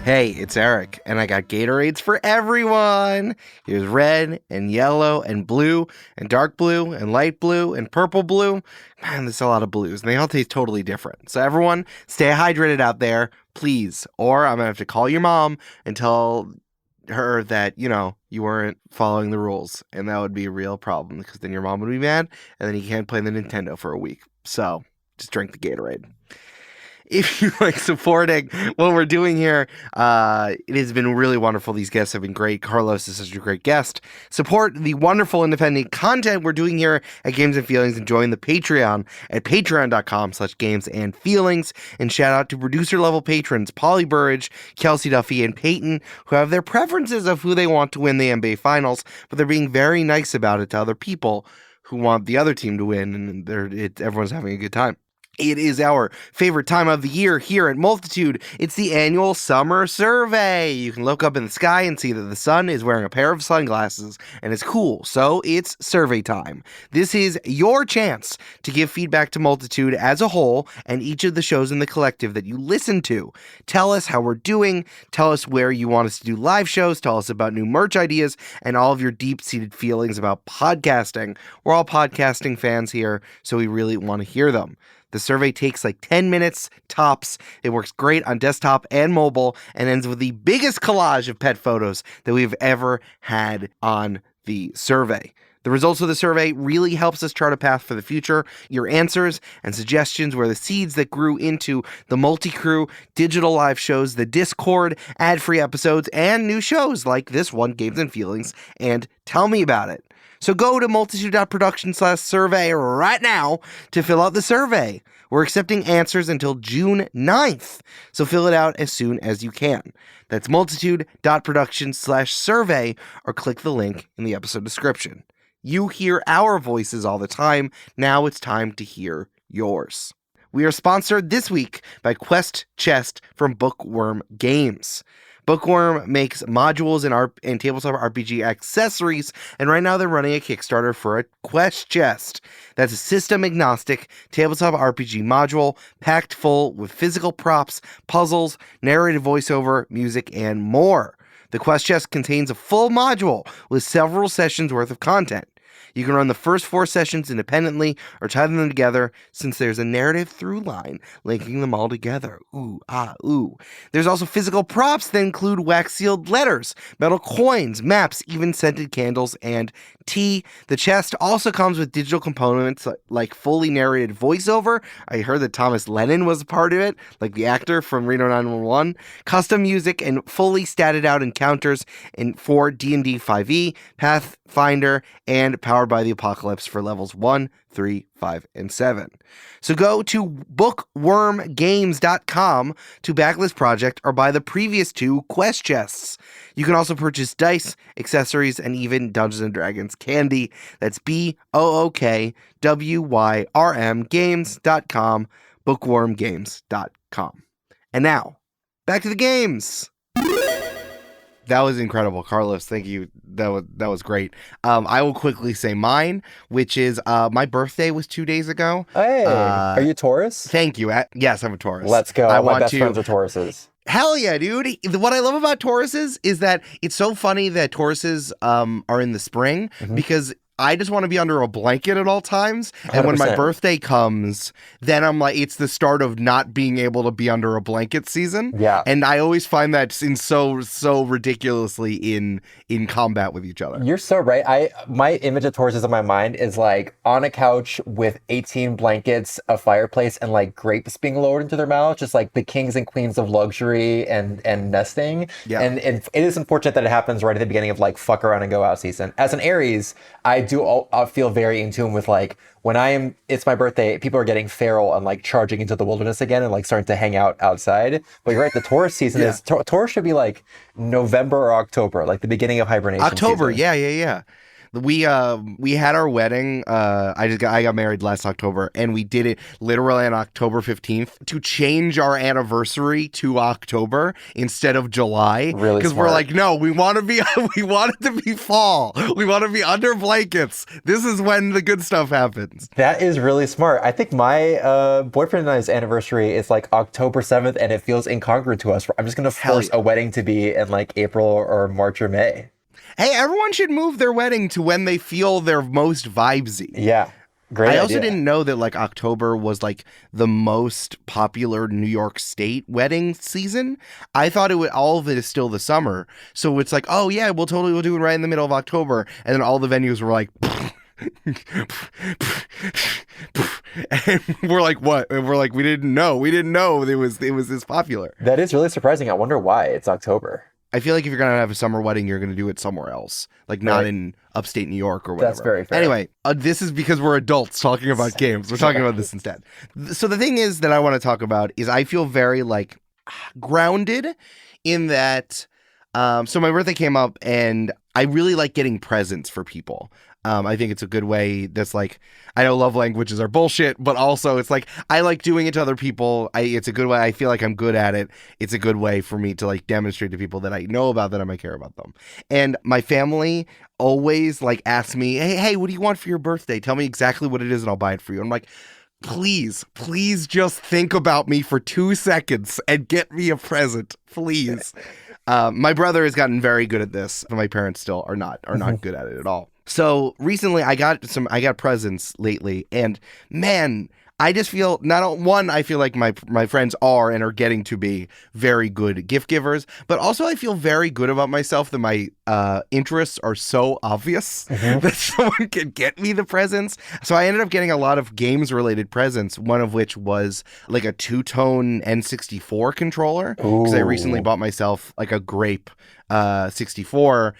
Hey, it's Eric, and I got Gatorades for everyone. Here's red and yellow and blue and dark blue and light blue and purple blue. Man, there's a lot of blues, and they all taste totally different. So everyone, stay hydrated out there, please. Or I'm going to have to call your mom and tell her that, you weren't following the rules, and that would be a real problem, because then your mom would be mad, and then you can't play the Nintendo for a week. So just drink the Gatorade. If you like supporting what we're doing here, it has been really wonderful. These guests have been great. Carlos is such a great guest. Support the wonderful independent content we're doing here at Games and Feelings, and join the Patreon at patreon.com/gamesandfeelings. And shout out to producer level patrons Polly Burridge, Kelsey Duffy, and Peyton, who have their preferences of who they want to win the NBA Finals, but they're being very nice about it to other people who want the other team to win, and everyone's having a good time. It is our favorite time of the year here at Multitude. It's the annual summer survey. You can look up in the sky and see that the sun is wearing a pair of sunglasses, and it's cool. So it's survey time. This is your chance to give feedback to Multitude as a whole and each of the shows in the collective that you listen to. Tell us how we're doing. Tell us where you want us to do live shows. Tell us about new merch ideas and all of your deep-seated feelings about podcasting. We're all podcasting fans here, so we really want to hear them. The survey takes like 10 minutes tops. It works great on desktop and mobile, and ends with the biggest collage of pet photos that we've ever had on the survey. The results of the survey really helps us chart a path for the future. Your answers and suggestions were the seeds that grew into the multi-crew digital live shows, the Discord, ad-free episodes, and new shows like this one, Games and Feelings, and Tell Me About It. So go to multitude.productions/survey right now to fill out the survey. We're accepting answers until June 9th, so fill it out as soon as you can. That's multitude.productions/survey, or click the link in the episode description. You hear our voices all the time. Now it's time to hear yours. We are sponsored this week by Quest Chest from Bookworm Games. Bookworm makes modules and tabletop RPG accessories, and right now they're running a Kickstarter for a Quest Chest. That's a system-agnostic tabletop RPG module packed full with physical props, puzzles, narrated voiceover, music, and more. The Quest Chest contains a full module with several sessions worth of content. You can run the first 4 sessions independently or tie them together since there's a narrative through line linking them all together. Ooh, ah, ooh. There's also physical props that include wax-sealed letters, metal coins, maps, even scented candles, and tea. The chest also comes with digital components like fully narrated voiceover. I heard that Thomas Lennon was a part of it, like the actor from Reno 911. Custom music and fully statted out encounters for D&D 5e, Pathfinder, and Powered by the Apocalypse for levels 1, 3, 5, and 7. So go to bookwormgames.com to back this project or buy the previous 2 quest chests. You can also purchase dice, accessories, and even Dungeons & Dragons candy. That's BOOKWYRM games.com, bookwormgames.com. And now, back to the games. That was incredible, Carlos. Thank you. That was great. I will quickly say mine, which is my birthday was 2 days ago. Hey, are you Taurus? Thank you. Yes, I'm a Taurus. Let's go. My best friends are Tauruses. Hell yeah, dude. What I love about Tauruses is that it's so funny that Tauruses are in the spring because I just want to be under a blanket at all times. And 100%. when my birthday comes, then I'm like, it's the start of not being able to be under a blanket season. Yeah. And I always find that in so ridiculously in combat with each other. You're so right. My image of Tauruses in my mind is like on a couch with 18 blankets, a fireplace, and like grapes being lowered into their mouth, just like the kings and queens of luxury and nesting. Yeah. And it is unfortunate that it happens right at the beginning of like fuck around and go out season. As an Aries, I feel very in tune with like when it's my birthday, people are getting feral and like charging into the wilderness again and like starting to hang out outside. But you're right, the Taurus season is Taurus should be like November or October, like the beginning of hibernation. October, season. yeah. We had our wedding. I got married last October, and we did it literally on October 15th to change our anniversary to October instead of July. Really, because we're like, no, we want it to be fall. We want to be under blankets. This is when the good stuff happens. That is really smart. I think my boyfriend and I's anniversary is like October 7th, and it feels incongruent to us. I'm just gonna force a wedding to be in like April or March or May. Hey, everyone should move their wedding to when they feel their most vibesy. Yeah, great I idea. also didn't know that like October was like the most popular New York State wedding season. I thought all of it is still the summer. So it's like, oh yeah, we'll do it right in the middle of October. And then all the venues were like, and we're like, what? And we're like, we didn't know it was this popular. That is really surprising. I wonder why it's October. I feel like if you're going to have a summer wedding, you're going to do it somewhere else, like not in upstate New York or whatever. That's very fair. Anyway, this is because we're adults talking about games. We're talking about this instead. So the thing is that I want to talk about is I feel very like grounded in that. So my birthday came up and I really like getting presents for people. I think it's a good way that's like, I know love languages are bullshit, but also it's like, I like doing it to other people. It's a good way. I feel like I'm good at it. It's a good way for me to like demonstrate to people that I know about that I might care about them. And my family always like asks me, hey, what do you want for your birthday? Tell me exactly what it is and I'll buy it for you. And I'm like, please just think about me for 2 seconds and get me a present, please. My brother has gotten very good at this, but my parents still are not good at it at all. So recently I got presents lately, and man, I just feel I feel like my friends are and are getting to be very good gift givers, but also I feel very good about myself that my interests are so obvious that someone can get me the presents. So I ended up getting a lot of games related presents, one of which was like a 2-tone N64 controller, because I recently bought myself like a Grape 64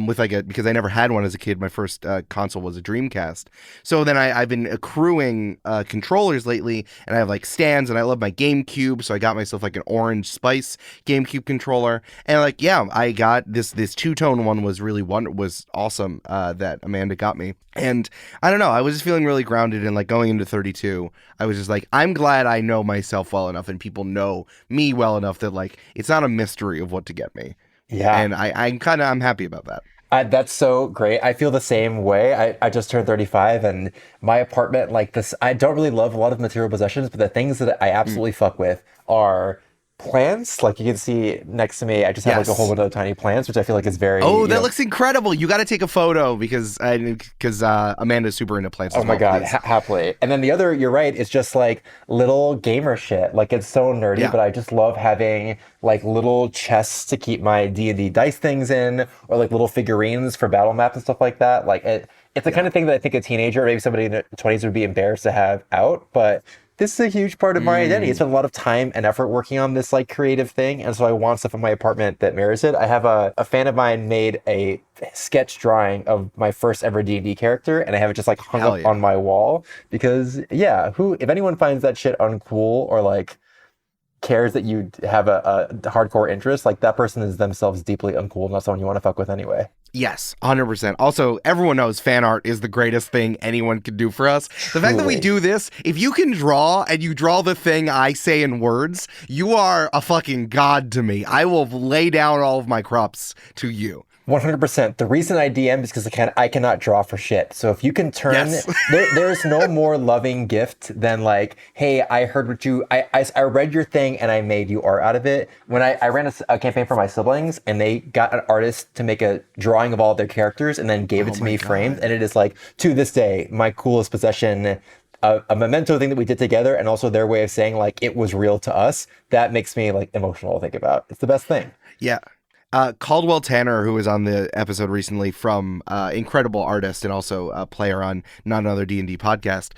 with because I never had one as a kid. My first console was a Dreamcast. So then I've been accruing controllers lately, and I have like stands, and I love my GameCube, so I got myself like an Orange Spice GameCube controller, and like I got this 2-tone one was was awesome that Amanda got me. And I don't know, I was just feeling really grounded, and like going into 32, I was just like, I'm glad I know myself well enough and people know me well enough that like it's not a mystery of what to get me. Yeah. And I'm happy about that. That's so great. I feel the same way. I just turned 35, and my apartment, like this, I don't really love a lot of material possessions, but the things that I absolutely fuck with are plants. Like you can see next to me, I just have like a whole bunch of tiny plants, which I feel like is very. Oh, that looks incredible! You got to take a photo because Amanda's super into plants. Oh as my well, God, please. happily. And then the other, you're right, is just like little gamer shit. Like it's so nerdy, Yeah. but I just love having like little chests to keep my D&D dice things in, or like little figurines for battle maps and stuff like that. Like it's the kind of thing that I think a teenager, maybe somebody in their 20s would be embarrassed to have out, but this is a huge part of my identity. I spent a lot of time and effort working on this like creative thing, and so I want stuff in my apartment that mirrors it. I have a fan of mine made a sketch drawing of my first ever D&D character, and I have it just like hung up on my wall because if anyone finds that shit uncool or like cares that you have a hardcore interest, like that person is themselves deeply uncool, not someone you want to fuck with anyway. Yes, 100%. Also, everyone knows fan art is the greatest thing anyone could do for us. The fact that we do this, if you can draw and you draw the thing I say in words, you are a fucking god to me. I will lay down all of my crops to you. 100%. The reason I DM is because I cannot draw for shit. So if you can turn, there's no more loving gift than like, hey, I heard what I read your thing and I made you art out of it. When I ran a campaign for my siblings and they got an artist to make a drawing of all their characters and then gave it to me framed. And it is like, to this day, my coolest possession, a memento thing that we did together, and also their way of saying like it was real to us. That makes me like emotional to think about. It's the best thing. Yeah. Caldwell Tanner, who was on the episode recently, from incredible artist and also a player on Not Another D&D podcast.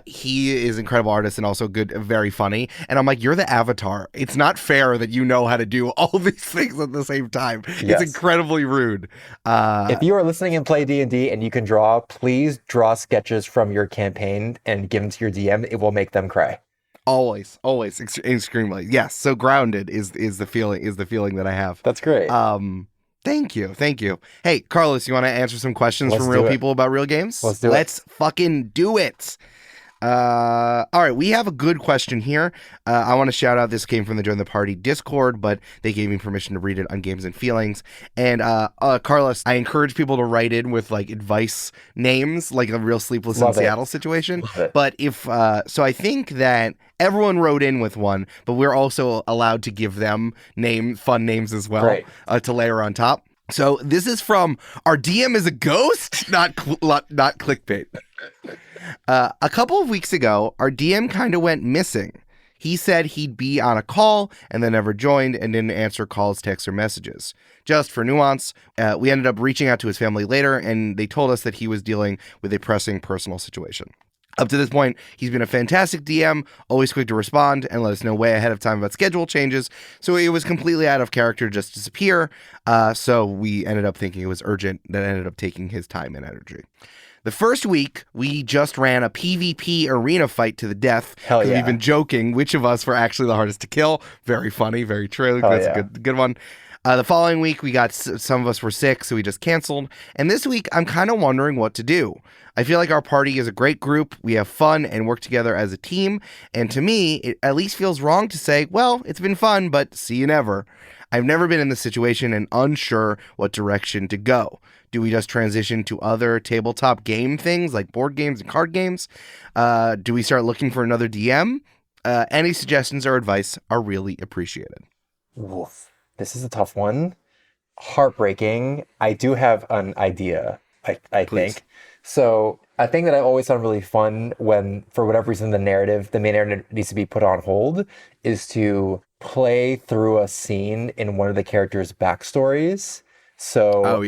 He is incredible artist and also good, very funny. And I'm like, you're the Avatar. It's not fair that you know how to do all these things at the same time. Yes. It's incredibly rude. If you are listening and play D&D and you can draw, please draw sketches from your campaign and give them to your DM. It will make them cry. Always, extremely. Yes. So grounded is the feeling that I have. That's great. Thank you. Hey, Carlos, you want to answer some questions from real people about real games? Let's do it. Let's fucking do it. All right, we have a good question here. I want to shout out, this came from the Join the Party Discord, but they gave me permission to read it on Games and Feelings. And Carlos, I encourage people to write in with like advice names, like a real Sleepless in Seattle situation. But so I think that everyone wrote in with one, but we're also allowed to give them fun names as well, to layer on top. So this is from Our DM is a Ghost, not clickbait. A couple of weeks ago, our DM kind of went missing. He said he'd be on a call and then never joined and didn't answer calls, texts, or messages. Just for nuance, we ended up reaching out to his family later, and they told us that he was dealing with a pressing personal situation. Up to this point, he's been a fantastic DM, always quick to respond and let us know way ahead of time about schedule changes, so it was completely out of character to just disappear, so we ended up thinking it was urgent. That ended up taking his time and energy. The first week, we just ran a PvP arena fight to the death. Hell yeah. We've been joking which of us were actually the hardest to kill. Very funny, very true. That's a good one. The following week, we got some of us were sick, so we just canceled. And this week, I'm kind of wondering what to do. I feel like our party is a great group. We have fun and work together as a team. And to me, it at least feels wrong to say, well, it's been fun, but see you never. I've never been in this situation and unsure what direction to go. Do we just transition to other tabletop game things like board games and card games? Do we start looking for another DM? Any suggestions or advice are really appreciated. Woof. This is a tough one. Heartbreaking. I do have an idea, I think. So a thing that I always found really fun when, for whatever reason, the main narrative needs to be put on hold, is to play through a scene in one of the characters' backstories. So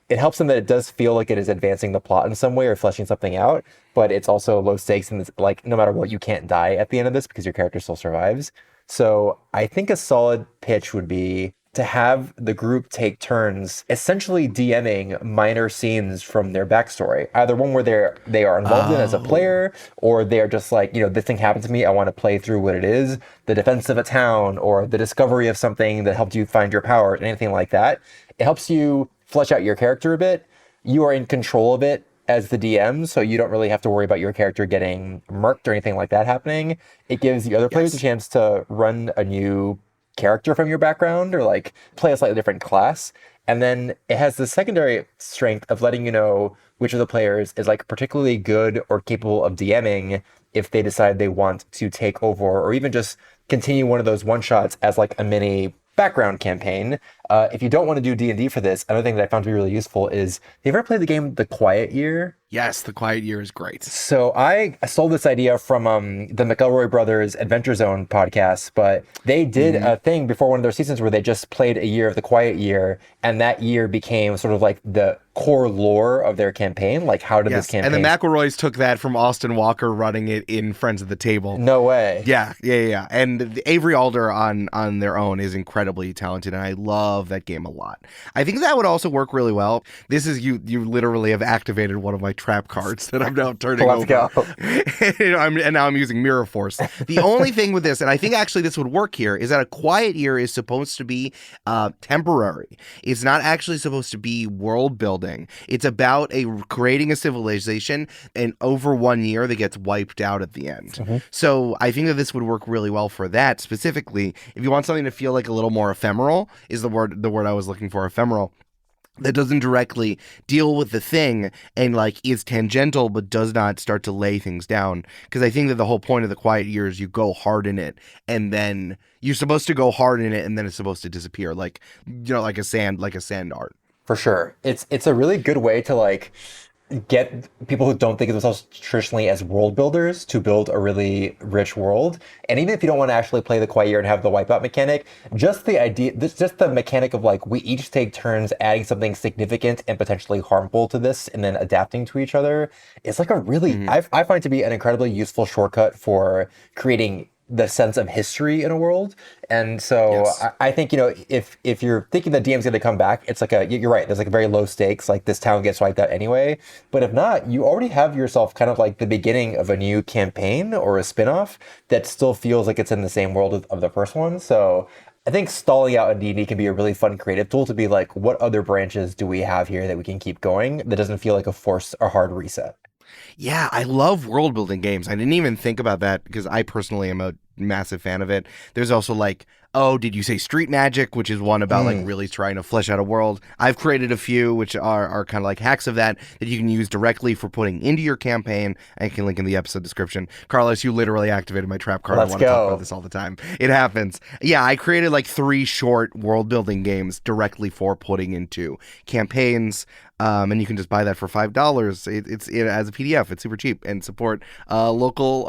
it helps them that it does feel like it is advancing the plot in some way or fleshing something out, but it's also low stakes, and like no matter what, you can't die at the end of this because your character still survives. So I think a solid pitch would be to have the group take turns essentially DMing minor scenes from their backstory. Either one where they are involved in as a player, or they're just like, this thing happened to me, I want to play through what it is, the defense of a town, or the discovery of something that helped you find your power, anything like that. It helps you flesh out your character a bit. You are in control of it as the DM, so you don't really have to worry about your character getting murked or anything like that happening. It gives the other players a chance to run a new character from your background, or like play a slightly different class. And then it has the secondary strength of letting you know which of the players is like particularly good or capable of DMing if they decide they want to take over or even just continue one of those one shots as like a mini background campaign. If you don't want to do D&D for this, another thing that I found to be really useful is, have you ever played the game The Quiet Year? Yes, The Quiet Year is great. So I stole this idea from the McElroy Brothers Adventure Zone podcast, but they did a thing before one of their seasons where they just played a year of The Quiet Year, and that year became sort of like the core lore of their campaign. Like, how did this campaign... And the McElroys took that from Austin Walker running it in Friends of the Table. No way. Yeah. And Avery Alder on their own is incredibly talented, and I love that game a lot. I think that would also work really well. This is you literally have activated one of my trap cards that I'm now turning over. Let's go. And now I'm using Mirror Force. The only thing with this, and I think actually this would work here, is that a quiet year is supposed to be temporary. It's not actually supposed to be world building. It's about creating a civilization, and over 1 year that gets wiped out at the end. So I think that this would work really well for that specifically. If you want something to feel like a little more ephemeral, is the word I was looking for, ephemeral, that doesn't directly deal with the thing and like is tangential but does not start to lay things down. Because I think that the whole point of The Quiet Year is you go hard in it, and then you're supposed to go hard in it, and then it's supposed to disappear, like, you know, like a sand art. For sure. It's a really good way to like get people who don't think of themselves traditionally as world builders to build a really rich world. And even if you don't want to actually play The Quiet Year and have the wipeout mechanic, just the idea, just the mechanic of like, we each take turns adding something significant and potentially harmful to this and then adapting to each other, is like a really, I find to be an incredibly useful shortcut for creating the sense of history in a world. And so I think, you know, if you're thinking that DM's going to come back, it's like you're right, there's like a very low stakes, like this town gets wiped out anyway. But if not, you already have yourself kind of like the beginning of a new campaign or a spin-off that still feels like it's in the same world of the first one. So I think stalling out a D&D can be a really fun creative tool to be like, what other branches do we have here that we can keep going that doesn't feel like a forced or hard reset? Yeah, I love world building games. I didn't even think about that because I personally am a massive fan of it. There's also like, oh, did you say Street Magic, which is one about like really trying to flesh out a world. I've created a few which are kind of like hacks of that you can use directly for putting into your campaign. I can link in the episode description. Carlos, you literally activated my trap card. Let's I want to talk go. about this all the time. It happens. Yeah, I created like 3 short world building games directly for putting into campaigns. And you can just buy that for $5. It's as a PDF. It's super cheap, and support local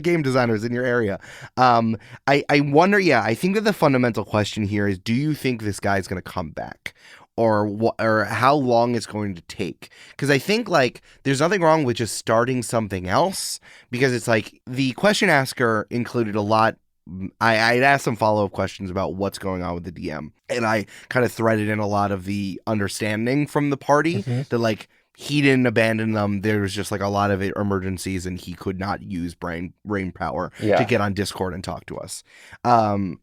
game designers in your area. I wonder. Yeah, I think that the fundamental question here is: do you think this guy's going to come back, or how long it's going to take? Because I think like there's nothing wrong with just starting something else, because it's like the question asker included a lot. I'd asked some follow-up questions about what's going on with the DM, and I kind of threaded in a lot of the understanding from the party that like he didn't abandon them. There was just like a lot of emergencies, and he could not use brain power to get on Discord and talk to us.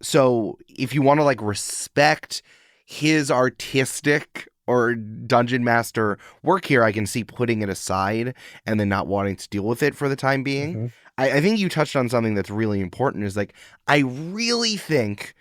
So if you want to like respect his artistic or dungeon master work here, I can see putting it aside and then not wanting to deal with it for the time being. I think you touched on something that's really important, is like, I really think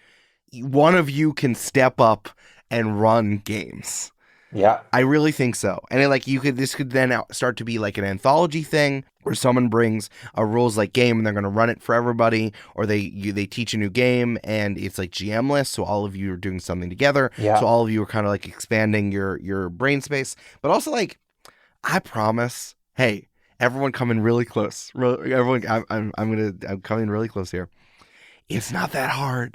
one of you can step up and run games. Yeah. I really think so. And this could then start to be like an anthology thing where someone brings a rules like game and they're going to run it for everybody, or they teach a new game and it's like GM-less, so all of you are doing something together. Yeah. So all of you are kind of like expanding your brain space. But also like, I promise, hey, everyone come in really close. Everyone, I'm coming really close here. It's not that hard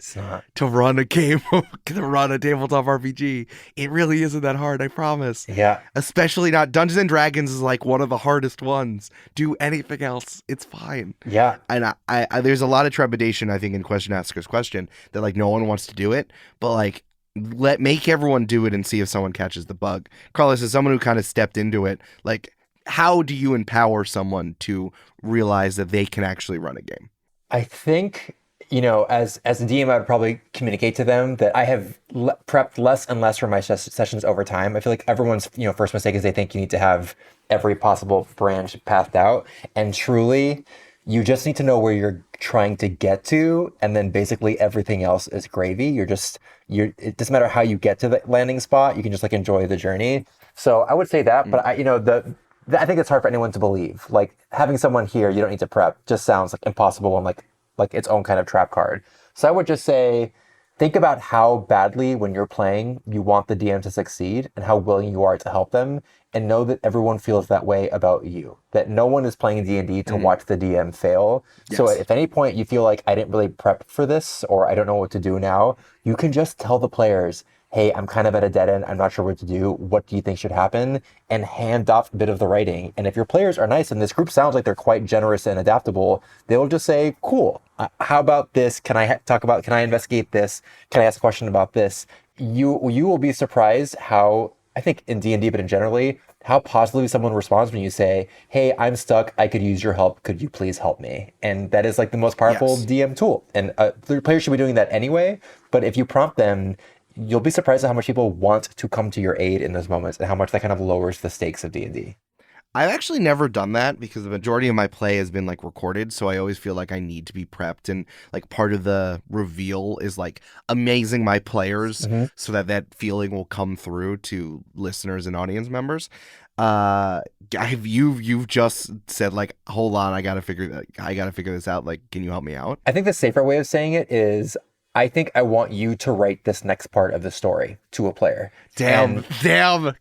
to run a game, to run a tabletop RPG. It really isn't that hard, I promise. Yeah. Especially not Dungeons and Dragons is like one of the hardest ones. Do anything else, it's fine. Yeah. And I there's a lot of trepidation, I think, in question asker's question that like no one wants to do it, but like make everyone do it and see if someone catches the bug. Carlos, as someone who kind of stepped into it, like, how do you empower someone to realize that they can actually run a game? I think, you know, as a DM, I'd probably communicate to them that I have prepped less and less for my sessions over time. I feel like everyone's, you know, first mistake is they think you need to have every possible branch pathed out. And truly, you just need to know where you're trying to get to, and then basically everything else is gravy. It doesn't matter how you get to the landing spot. You can just like enjoy the journey. So I would say that, but I think it's hard for anyone to believe. Like, having someone here you don't need to prep just sounds like impossible and like like its own kind of trap card. So I would just say, think about how badly when you're playing, you want the DM to succeed and how willing you are to help them, and know that everyone feels that way about you, that no one is playing D&D to watch the DM fail. Yes. So if at any point you feel like I didn't really prep for this or I don't know what to do now, you can just tell the players, hey, I'm kind of at a dead end. I'm not sure what to do. What do you think should happen? And hand off a bit of the writing. And if your players are nice and this group sounds like they're quite generous and adaptable, they'll just say, cool, how about this? Can I investigate this? Can I ask a question about this? You will be surprised how, I think in D&D, but in generally, how positively someone responds when you say, hey, I'm stuck. I could use your help. Could you please help me? And that is like the most powerful DM tool. And the players should be doing that anyway. But if you prompt them, you'll be surprised at how much people want to come to your aid in those moments and how much that kind of lowers the stakes of D&D. I've actually never done that because the majority of my play has been like recorded. So I always feel like I need to be prepped. And like part of the reveal is like amazing my players so that feeling will come through to listeners and audience members. You've just said like, hold on, I gotta figure this out. Like, can you help me out? I think the safer way of saying it is, I think I want you to write this next part of the story to a player. Damn,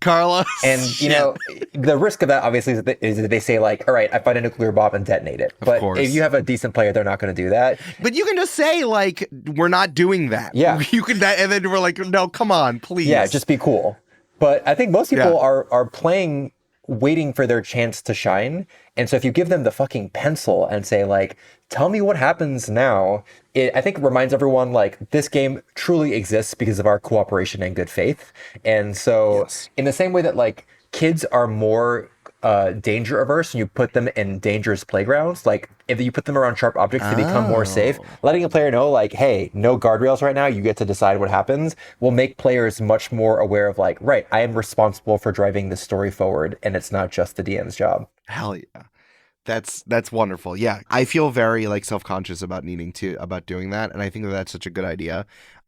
Carlos. And, you know, the risk of that, obviously, is that they say, like, all right, I find a nuclear bomb and detonate it. But if you have a decent player, they're not going to do that. But you can just say, like, we're not doing that. Yeah. You can, and then we're like, no, come on, please. Yeah, just be cool. But I think most people are playing waiting for their chance to shine. And so if you give them the fucking pencil and say, like, tell me what happens now, it, I think, reminds everyone, like, this game truly exists because of our cooperation and good faith. And so in the same way that, like, kids are more danger averse and you put them in dangerous playgrounds, like, if you put them around sharp objects, they become more safe. Letting a player know, like, hey, no guardrails right now, you get to decide what happens, will make players much more aware of, like, right, I am responsible for driving the story forward, and it's not just the DM's job. Hell yeah. That's wonderful. Yeah. I feel very like self-conscious about doing that. And I think that's such a good idea.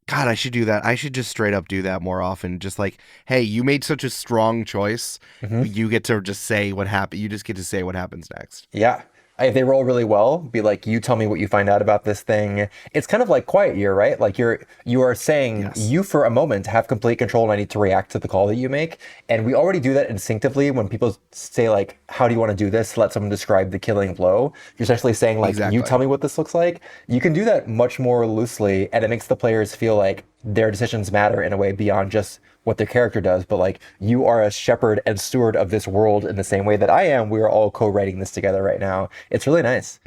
God, I should do that. I should just straight up do that more often. Just like, hey, you made such a strong choice. You get to just say what happened. You just get to say what happens next. Yeah. If they roll really well, be like, you tell me what you find out about this thing. It's kind of like Quiet Year, right? Like you are saying, you for a moment have complete control and I need to react to the call that you make. And we already do that instinctively when people say, like, how do you want to do this? Let someone describe the killing blow. You're essentially saying, like, you tell me what this looks like. You can do that much more loosely, and it makes the players feel like their decisions matter in a way beyond just what their character does, but like, you are a shepherd and steward of this world in the same way that I am. We are all co-writing this together right now. It's really nice.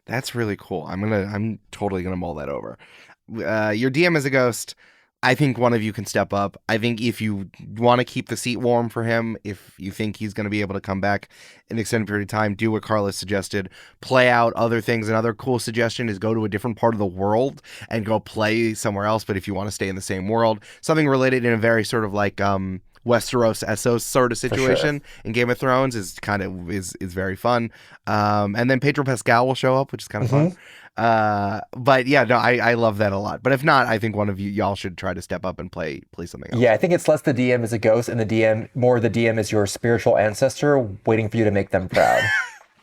That's really cool. I'm totally gonna mull that over. Your DM is a ghost. I think one of you can step up. I think if you want to keep the seat warm for him, if you think he's going to be able to come back in an extended period of time, do what Carlos suggested. Play out other things. Another cool suggestion is go to a different part of the world and go play somewhere else. But if you want to stay in the same world, something related in a very sort of like Westeros Essos sort of situation in Game of Thrones is very fun. And then Pedro Pascal will show up, which is kind of fun. But yeah, no, I love that a lot. But if not, I think one of y'all should try to step up and play something else. Yeah, I think it's less the DM is a ghost and the DM is your spiritual ancestor waiting for you to make them proud.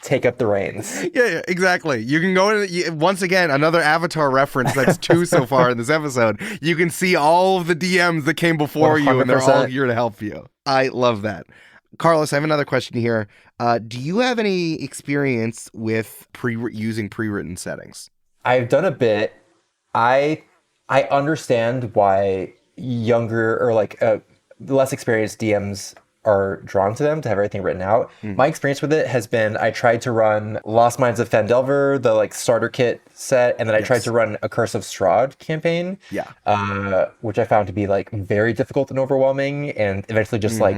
Take up the reins. Yeah, exactly. You can go in, once again, another Avatar reference. That's 2 so far in this episode. You can see all of the DMs that came before 100%. You, and they're all here to help you. I love that. Carlos, I have another question here. Do you have any experience with using pre-written settings? I've done a bit. I understand why younger or like less experienced DMs are drawn to them to have everything written out. My experience with it has been, I tried to run Lost Mines of Phandelver, the like starter kit set, and then I tried to run a Curse of Strahd campaign, which I found to be like very difficult and overwhelming, and eventually just like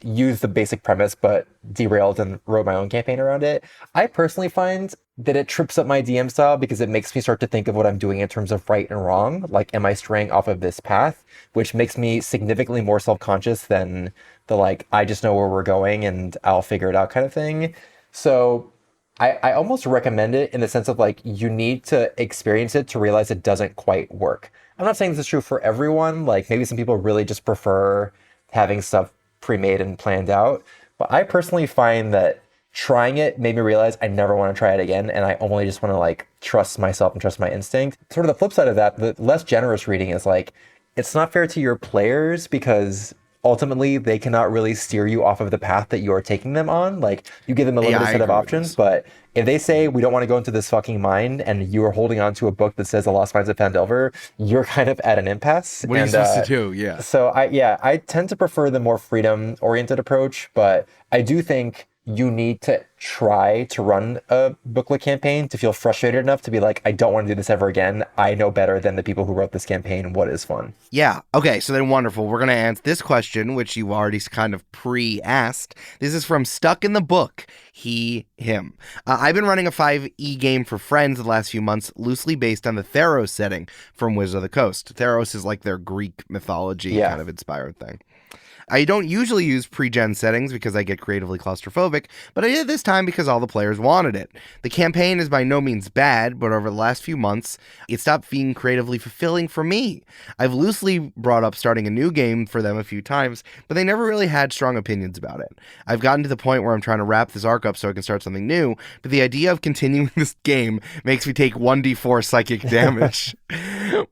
use the basic premise but derailed and wrote my own campaign around it. I personally find that it trips up my DM style because it makes me start to think of what I'm doing in terms of right and wrong. Like, am I straying off of this path? Which makes me significantly more self-conscious than the like, I just know where we're going and I'll figure it out kind of thing. So I almost recommend it in the sense of like, you need to experience it to realize it doesn't quite work. I'm not saying this is true for everyone. Like, maybe some people really just prefer having stuff pre-made and planned out. But I personally find that trying it made me realize I never want to try it again, and I only just want to like trust myself and trust my instinct. Sort of the flip side of that, the less generous reading is like, it's not fair to your players because ultimately they cannot really steer you off of the path that you're taking them on. Like, you give them a limited set of options, but if they say we don't want to go into this fucking mine and you are holding on to a book that says The Lost Mines of Phandelver, you're kind of at an impasse. What are you supposed to do? Yeah. So I tend to prefer the more freedom oriented approach, but I do think you need to try to run a booklet campaign to feel frustrated enough to be like, I don't want to do this ever again. I know better than the people who wrote this campaign what is fun. Yeah. Okay, so then wonderful. We're going to answer this question, which you already kind of pre-asked. This is from Stuck in the Book, he, him. I've been running a 5e game for friends the last few months, loosely based on the Theros setting from Wizards of the Coast. Theros is like their Greek mythology kind of inspired thing. I don't usually use pre-gen settings because I get creatively claustrophobic, but I did this time because all the players wanted it. The campaign is by no means bad, but over the last few months, it stopped being creatively fulfilling for me. I've loosely brought up starting a new game for them a few times, but they never really had strong opinions about it. I've gotten to the point where I'm trying to wrap this arc up so I can start something new, but the idea of continuing this game makes me take 1d4 psychic damage.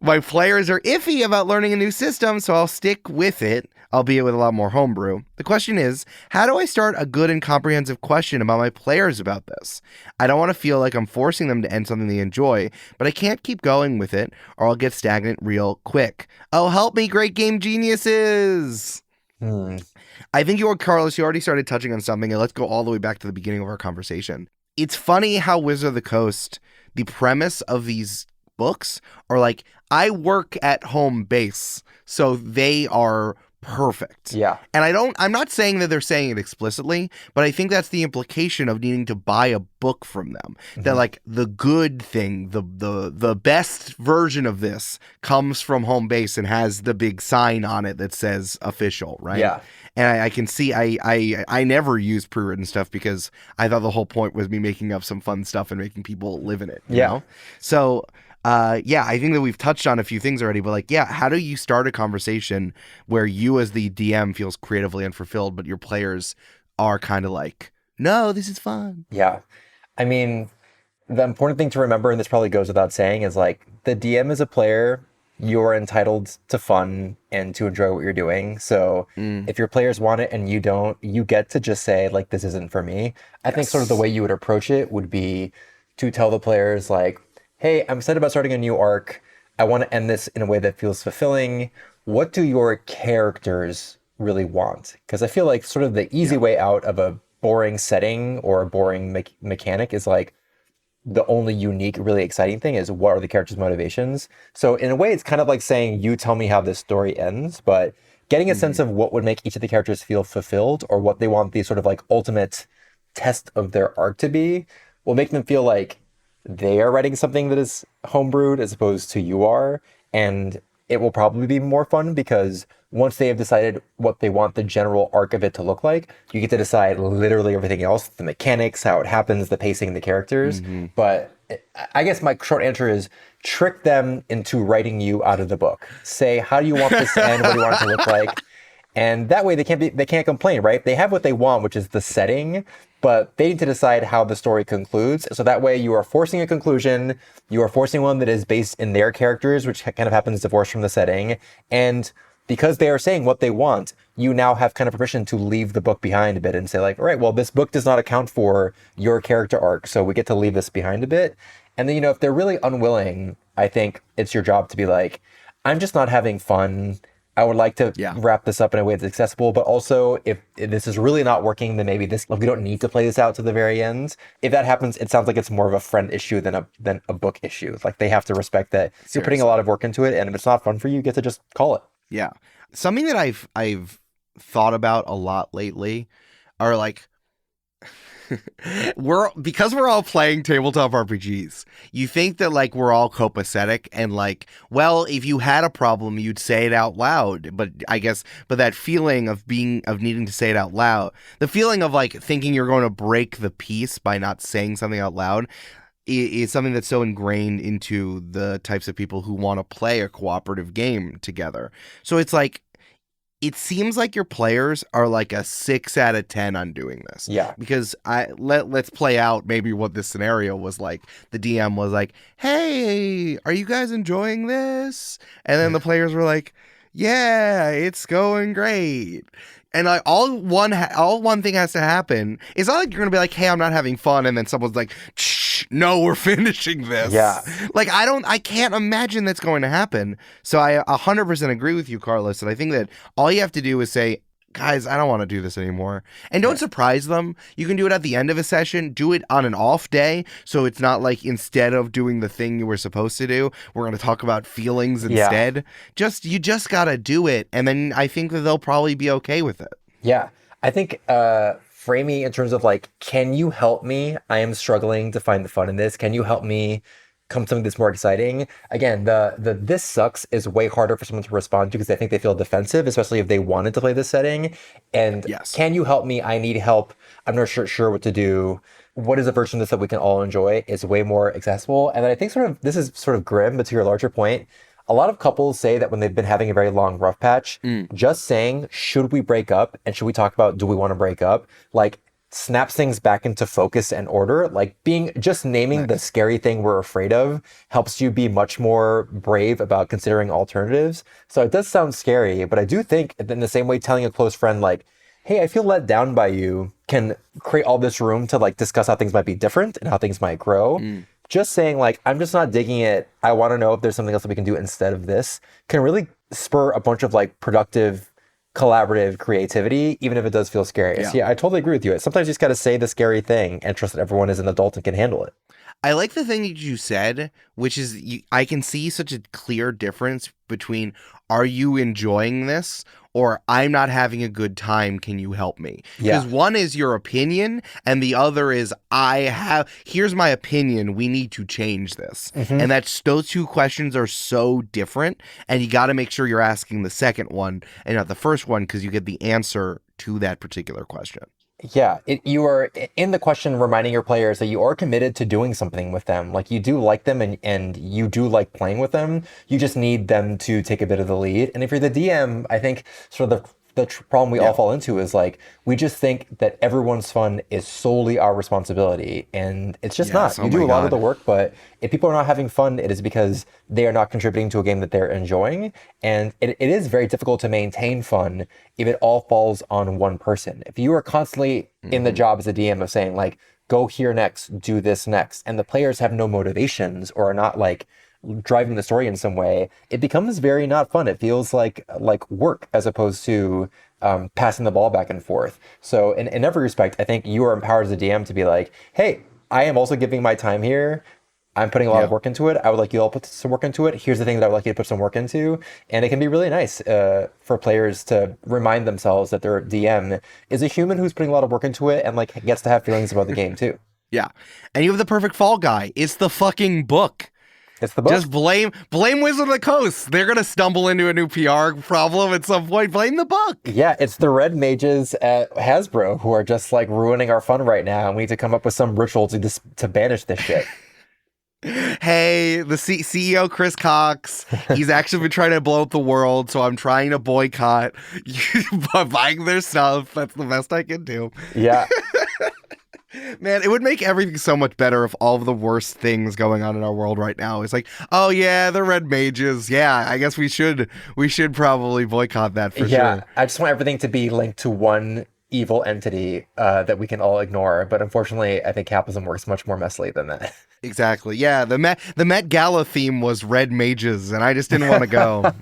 My players are iffy about learning a new system, so I'll stick with it, albeit with a lot more homebrew. The question is, how do I start a good and comprehensive question about my players about this? I don't want to feel like I'm forcing them to end something they enjoy, but I can't keep going with it, or I'll get stagnant real quick. Oh, help me, great game geniuses! I think Carlos, you already started touching on something, and let's go all the way back to the beginning of our conversation. It's funny how Wizard of the Coast, the premise of these books are like, I work at home base, so they are perfect. Yeah. And I'm not saying that they're saying it explicitly, but I think that's the implication of needing to buy a book from them. That like the good thing, the best version of this comes from home base and has the big sign on it that says official, right? Yeah. And I can see I never used pre-written stuff because I thought the whole point was me making up some fun stuff and making people live in it. You know? So I think that we've touched on a few things already, but like, how do you start a conversation where you as the DM feels creatively unfulfilled, but your players are kind of like, no, this is fun. Yeah. I mean, the important thing to remember, and this probably goes without saying, is like the DM is a player. You're entitled to fun and to enjoy what you're doing. So if your players want it and you don't, you get to just say like, this isn't for me. I think sort of the way you would approach it would be to tell the players like, hey, I'm excited about starting a new arc. I want to end this in a way that feels fulfilling. What do your characters really want? Because I feel like sort of the easy way out of a boring setting or a boring mechanic is like, the only unique, really exciting thing is what are the characters' motivations? So in a way, it's kind of like saying, you tell me how this story ends, but getting a sense of what would make each of the characters feel fulfilled or what they want the sort of like ultimate test of their arc to be will make them feel like they are writing something that is homebrewed as opposed to you are. And it will probably be more fun because once they have decided what they want the general arc of it to look like, you get to decide literally everything else, the mechanics, how it happens, the pacing, the characters. But I guess my short answer is trick them into writing you out of the book. Say, how do you want this to end? What do you want it to look like? And that way they can't complain, right? They have what they want, which is the setting, but they need to decide how the story concludes. So that way you are forcing a conclusion, you are forcing one that is based in their characters, which kind of happens divorced from the setting. And because they are saying what they want, you now have kind of permission to leave the book behind a bit and say like, all right, well, this book does not account for your character arc, so we get to leave this behind a bit. And then, if they're really unwilling, I think it's your job to be like, I'm just not having fun. I would like to wrap this up in a way that's accessible, but also if this is really not working, then maybe we don't need to play this out to the very end. If that happens, it sounds like it's more of a friend issue than a book issue. Like they have to respect that you're putting a lot of work into it, and if it's not fun for you, you get to just call it. Yeah. Something that I've thought about a lot lately are like, because we're all playing tabletop RPGs, you think that like we're all copacetic and like, well, if you had a problem, you'd say it out loud. But that feeling of needing to say it out loud, the feeling of like thinking you're going to break the peace by not saying something out loud is something that's so ingrained into the types of people who want to play a cooperative game together. So it's like, it seems like your players are like a 6 out of 10 on doing this. Yeah. Because let's play out maybe what this scenario was like. The DM was like, "Hey, are you guys enjoying this?" And then the players were like, "Yeah, it's going great." And like all one thing has to happen. It's not like you're gonna be like, "Hey, I'm not having fun," and then someone's like, "Shh, no, we're finishing this." Yeah. Like I can't imagine that's going to happen. So I 100% agree with you, Carlos. And I think that all you have to do is say, "Guys, I don't want to do this anymore." And don't surprise them. You can do it at the end of a session. Do it on an off day. So it's not like instead of doing the thing you were supposed to do, we're going to talk about feelings instead. You just got to do it. And then I think that they'll probably be okay with it. Yeah. I think framing in terms of like, can you help me? I am struggling to find the fun in this. Can you help me come to something that's more exciting? Again, the this sucks is way harder for someone to respond to because I think they feel defensive, especially if they wanted to play this setting. And can you help me? I need help. I'm not sure what to do. What is a version of this that we can all enjoy is way more accessible. And then I think this is sort of grim, but to your larger point, a lot of couples say that when they've been having a very long rough patch, just saying, should we break up? And should we talk about, do we want to break up? Like, snaps things back into focus and order. Like naming the scary thing we're afraid of helps you be much more brave about considering alternatives. So it does sound scary, but I do think in the same way telling a close friend like, "Hey, I feel let down by you," can create all this room to like discuss how things might be different and how things might grow. Just saying like, "I'm just not digging it. I want to know if there's something else that we can do instead of this," can really spur a bunch of like productive collaborative creativity, even if it does feel scary. So yeah, I totally agree with you. Sometimes you just got to say the scary thing and trust that everyone is an adult and can handle it. I like the thing that you said, which is I can see such a clear difference between, are you enjoying this, or I'm not having a good time, can you help me? Because one is your opinion and the other is here's my opinion, we need to change this. And those two questions are so different, and you got to make sure you're asking the second one and not the first one, because you get the answer to that particular question. Yeah, you are in the question reminding your players that you are committed to doing something with them. Like, you do like them and you do like playing with them. You just need them to take a bit of the lead. And if you're the DM, I think sort of the problem we all fall into is like, we just think that everyone's fun is solely our responsibility. And it's just not. You do a lot of the work, but if people are not having fun, it is because they are not contributing to a game that they're enjoying. And it is very difficult to maintain fun if it all falls on one person. If you are constantly in the job as a DM of saying like, go here next, do this next, and the players have no motivations or are not like driving the story in some way, it becomes very not fun. It feels like work as opposed to passing the ball back and forth. So in every respect, I think you are empowered as a DM to be like, hey, I am also giving my time here. I'm putting a lot of work into it. I would like you all to put some work into it. Here's the thing that I would like you to put some work into. And it can be really nice for players to remind themselves that their DM is a human who's putting a lot of work into it and like gets to have feelings about the game too. Yeah. And you have the perfect fall guy. It's the fucking book. It's the book. Just blame Wizard of the Coast. They're going to stumble into a new PR problem at some point. Blame the book. Yeah, it's the red mages at Hasbro who are just like ruining our fun right now. And we need to come up with some ritual to banish this shit. Hey, the CEO, Chris Cox, he's actually been trying to blow up the world, so I'm trying to boycott buying their stuff. That's the best I can do. Yeah. Man, it would make everything so much better if all of the worst things going on in our world right now is like, oh yeah, the red mages. Yeah, I guess we should probably boycott that for sure. I just want everything to be linked to one evil entity that we can all ignore. But unfortunately, I think capitalism works much more messily than that. Exactly. Yeah, the Met Gala theme was red mages, and I just didn't want to go.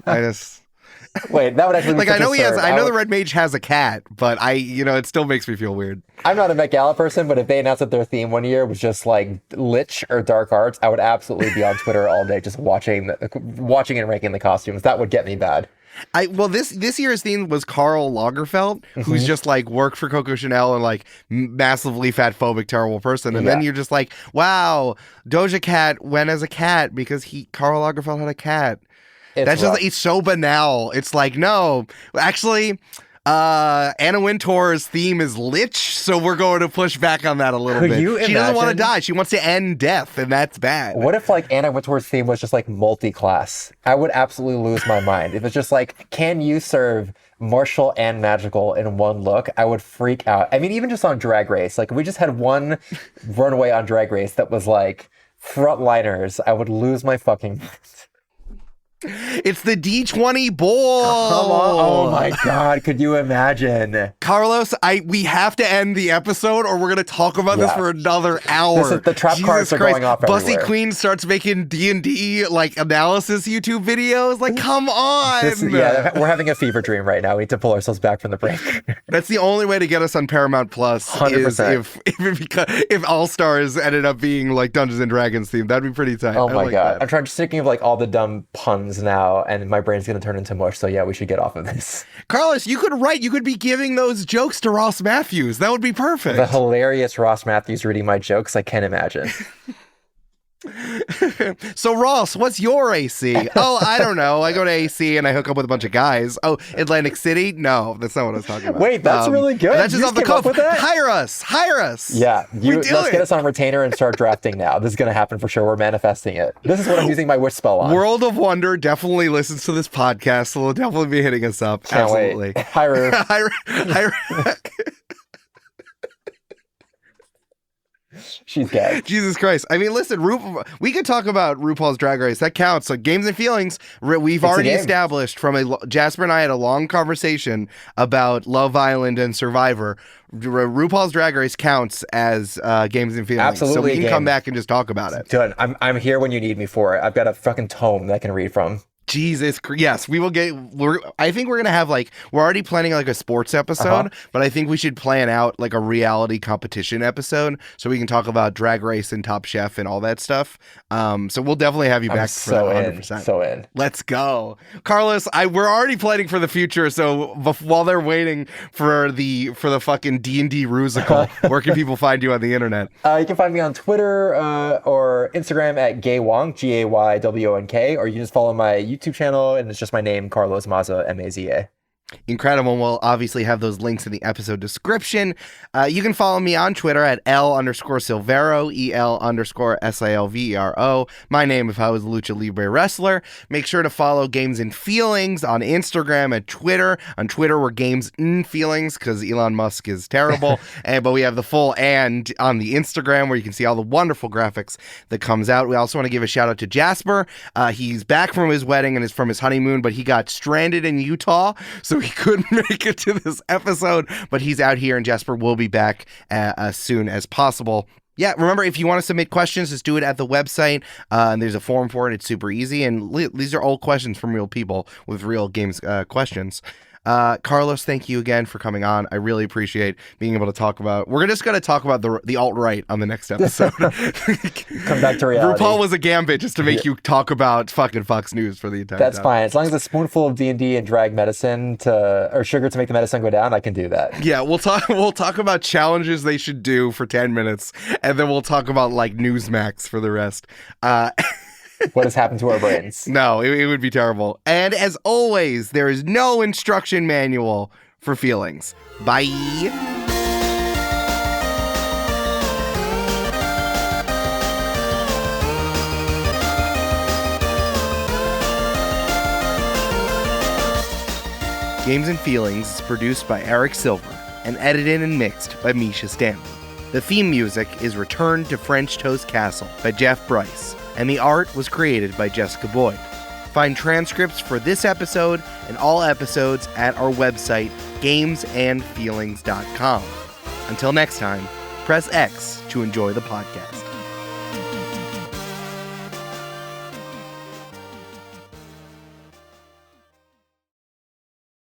Wait, that would actually be like I know the red mage has a cat, but it still makes me feel weird. I'm not a Met Gala person, but if they announced that their theme one year was just like Lich or Dark Arts, I would absolutely be on Twitter all day just watching and ranking the costumes. That would get me bad. This year's theme was Karl Lagerfeld, who's just like worked for Coco Chanel and like massively fat phobic, terrible person. And then you're just like, wow, Doja Cat went as a cat because Karl Lagerfeld had a cat. It's so banal. It's like, no, actually, Anna Wintour's theme is lich, so we're going to push back on that a little bit. She doesn't want to die. She wants to end death, and that's bad. What if like Anna Wintour's theme was just like multi-class? I would absolutely lose my mind. If it's just like, can you serve martial and magical in one look? I would freak out. I mean, even just on Drag Race, like if we just had one runway on Drag Race that was like frontliners, I would lose my fucking mind. It's the D20 Bowl. Come on. Oh my God. Could you imagine? Carlos, we have to end the episode or we're going to talk about this for another hour. The trap cards are going off everywhere. Bussy Queen starts making D&D like analysis YouTube videos. Like, come on. We're having a fever dream right now. We need to pull ourselves back from the brink. That's the only way to get us on Paramount Plus 100%. is if All Stars ended up being like Dungeons and Dragons themed. That'd be pretty tight. Oh my God. I'm just thinking of like all the dumb puns now, and my brain's gonna turn into mush. So yeah, we should get off of this. Carlos, you could be giving those jokes to Ross Matthews. That would be perfect. The hilarious Ross Matthews reading my jokes. I can't imagine. So Ross, what's your AC? Oh, I don't know. I go to AC and I hook up with a bunch of guys. Oh, Atlantic City? No, that's not what I was talking about. Wait, that's really good. That's just off the cuff. Hire us. Yeah, let's get us on retainer and start drafting now. This is gonna happen for sure. We're manifesting it. This is what I'm using my wish spell on. World of Wonder definitely listens to this podcast, so they'll definitely be hitting us up. Can't Absolutely. Wait. Hire. She's dead. Jesus Christ. I mean, listen, we could talk about RuPaul's Drag Race. That counts. So Games and Feelings, we've already established Jasper and I had a long conversation about Love Island and Survivor. RuPaul's Drag Race counts as Games and Feelings. Absolutely. So we can come back and just talk about it. Good. I'm here when you need me for it. I've got a fucking tome that I can read from. Jesus, yes, we will I think we're going to have we're already planning like a sports episode, but I think we should plan out like a reality competition episode so we can talk about Drag Race and Top Chef and all that stuff. So we'll definitely have you back for that 100%. So in. Let's go. Carlos, we're already planning for the future, so while they're waiting for the fucking D&D Rusical, where can people find you on the internet? You can find me on Twitter or Instagram at gaywonk, GAYWONK, or you can just follow my YouTube channel, and it's just my name, Carlos Maza, Maza. Incredible. We'll obviously have those links in the episode description. You can follow me on Twitter at L_Silvero, EL_SILVERO. My name if I was a Lucha Libre wrestler. Make sure to follow Games and Feelings on Instagram and Twitter. On Twitter, we're Games and Feelings because Elon Musk is terrible. But we have the full and on the Instagram where you can see all the wonderful graphics that comes out. We also want to give a shout out to Jasper. He's back from his wedding and is from his honeymoon, but he got stranded in Utah. So he couldn't make it to this episode, but he's out here and Jasper will be back as soon as possible. Yeah, remember, if you want to submit questions, just do it at the website. And there's a form for it. It's super easy. And these are all questions from real people with real games questions. Carlos, thank you again for coming on. I really appreciate being able to talk about. We're just going to talk about the alt-right on the next episode. Come back to reality. RuPaul was a gambit just to make you talk about fucking Fox News for the entire time. That's fine. As long as a spoonful of D&D and drag medicine or sugar to make the medicine go down, I can do that. Yeah, we'll talk about challenges they should do for 10 minutes, and then we'll talk about like Newsmax for the rest. What has happened to our brains? No, it would be terrible. And as always, there is no instruction manual for feelings. Bye. Games and Feelings is produced by Eric Silver and edited and mixed by Mischa Stanton. The theme music is Return to French Toast Castle by Jeff Bryce, and the art was created by Jessica Boyd. Find transcripts for this episode and all episodes at our website, gamesandfeelings.com. Until next time, press X to enjoy the podcast.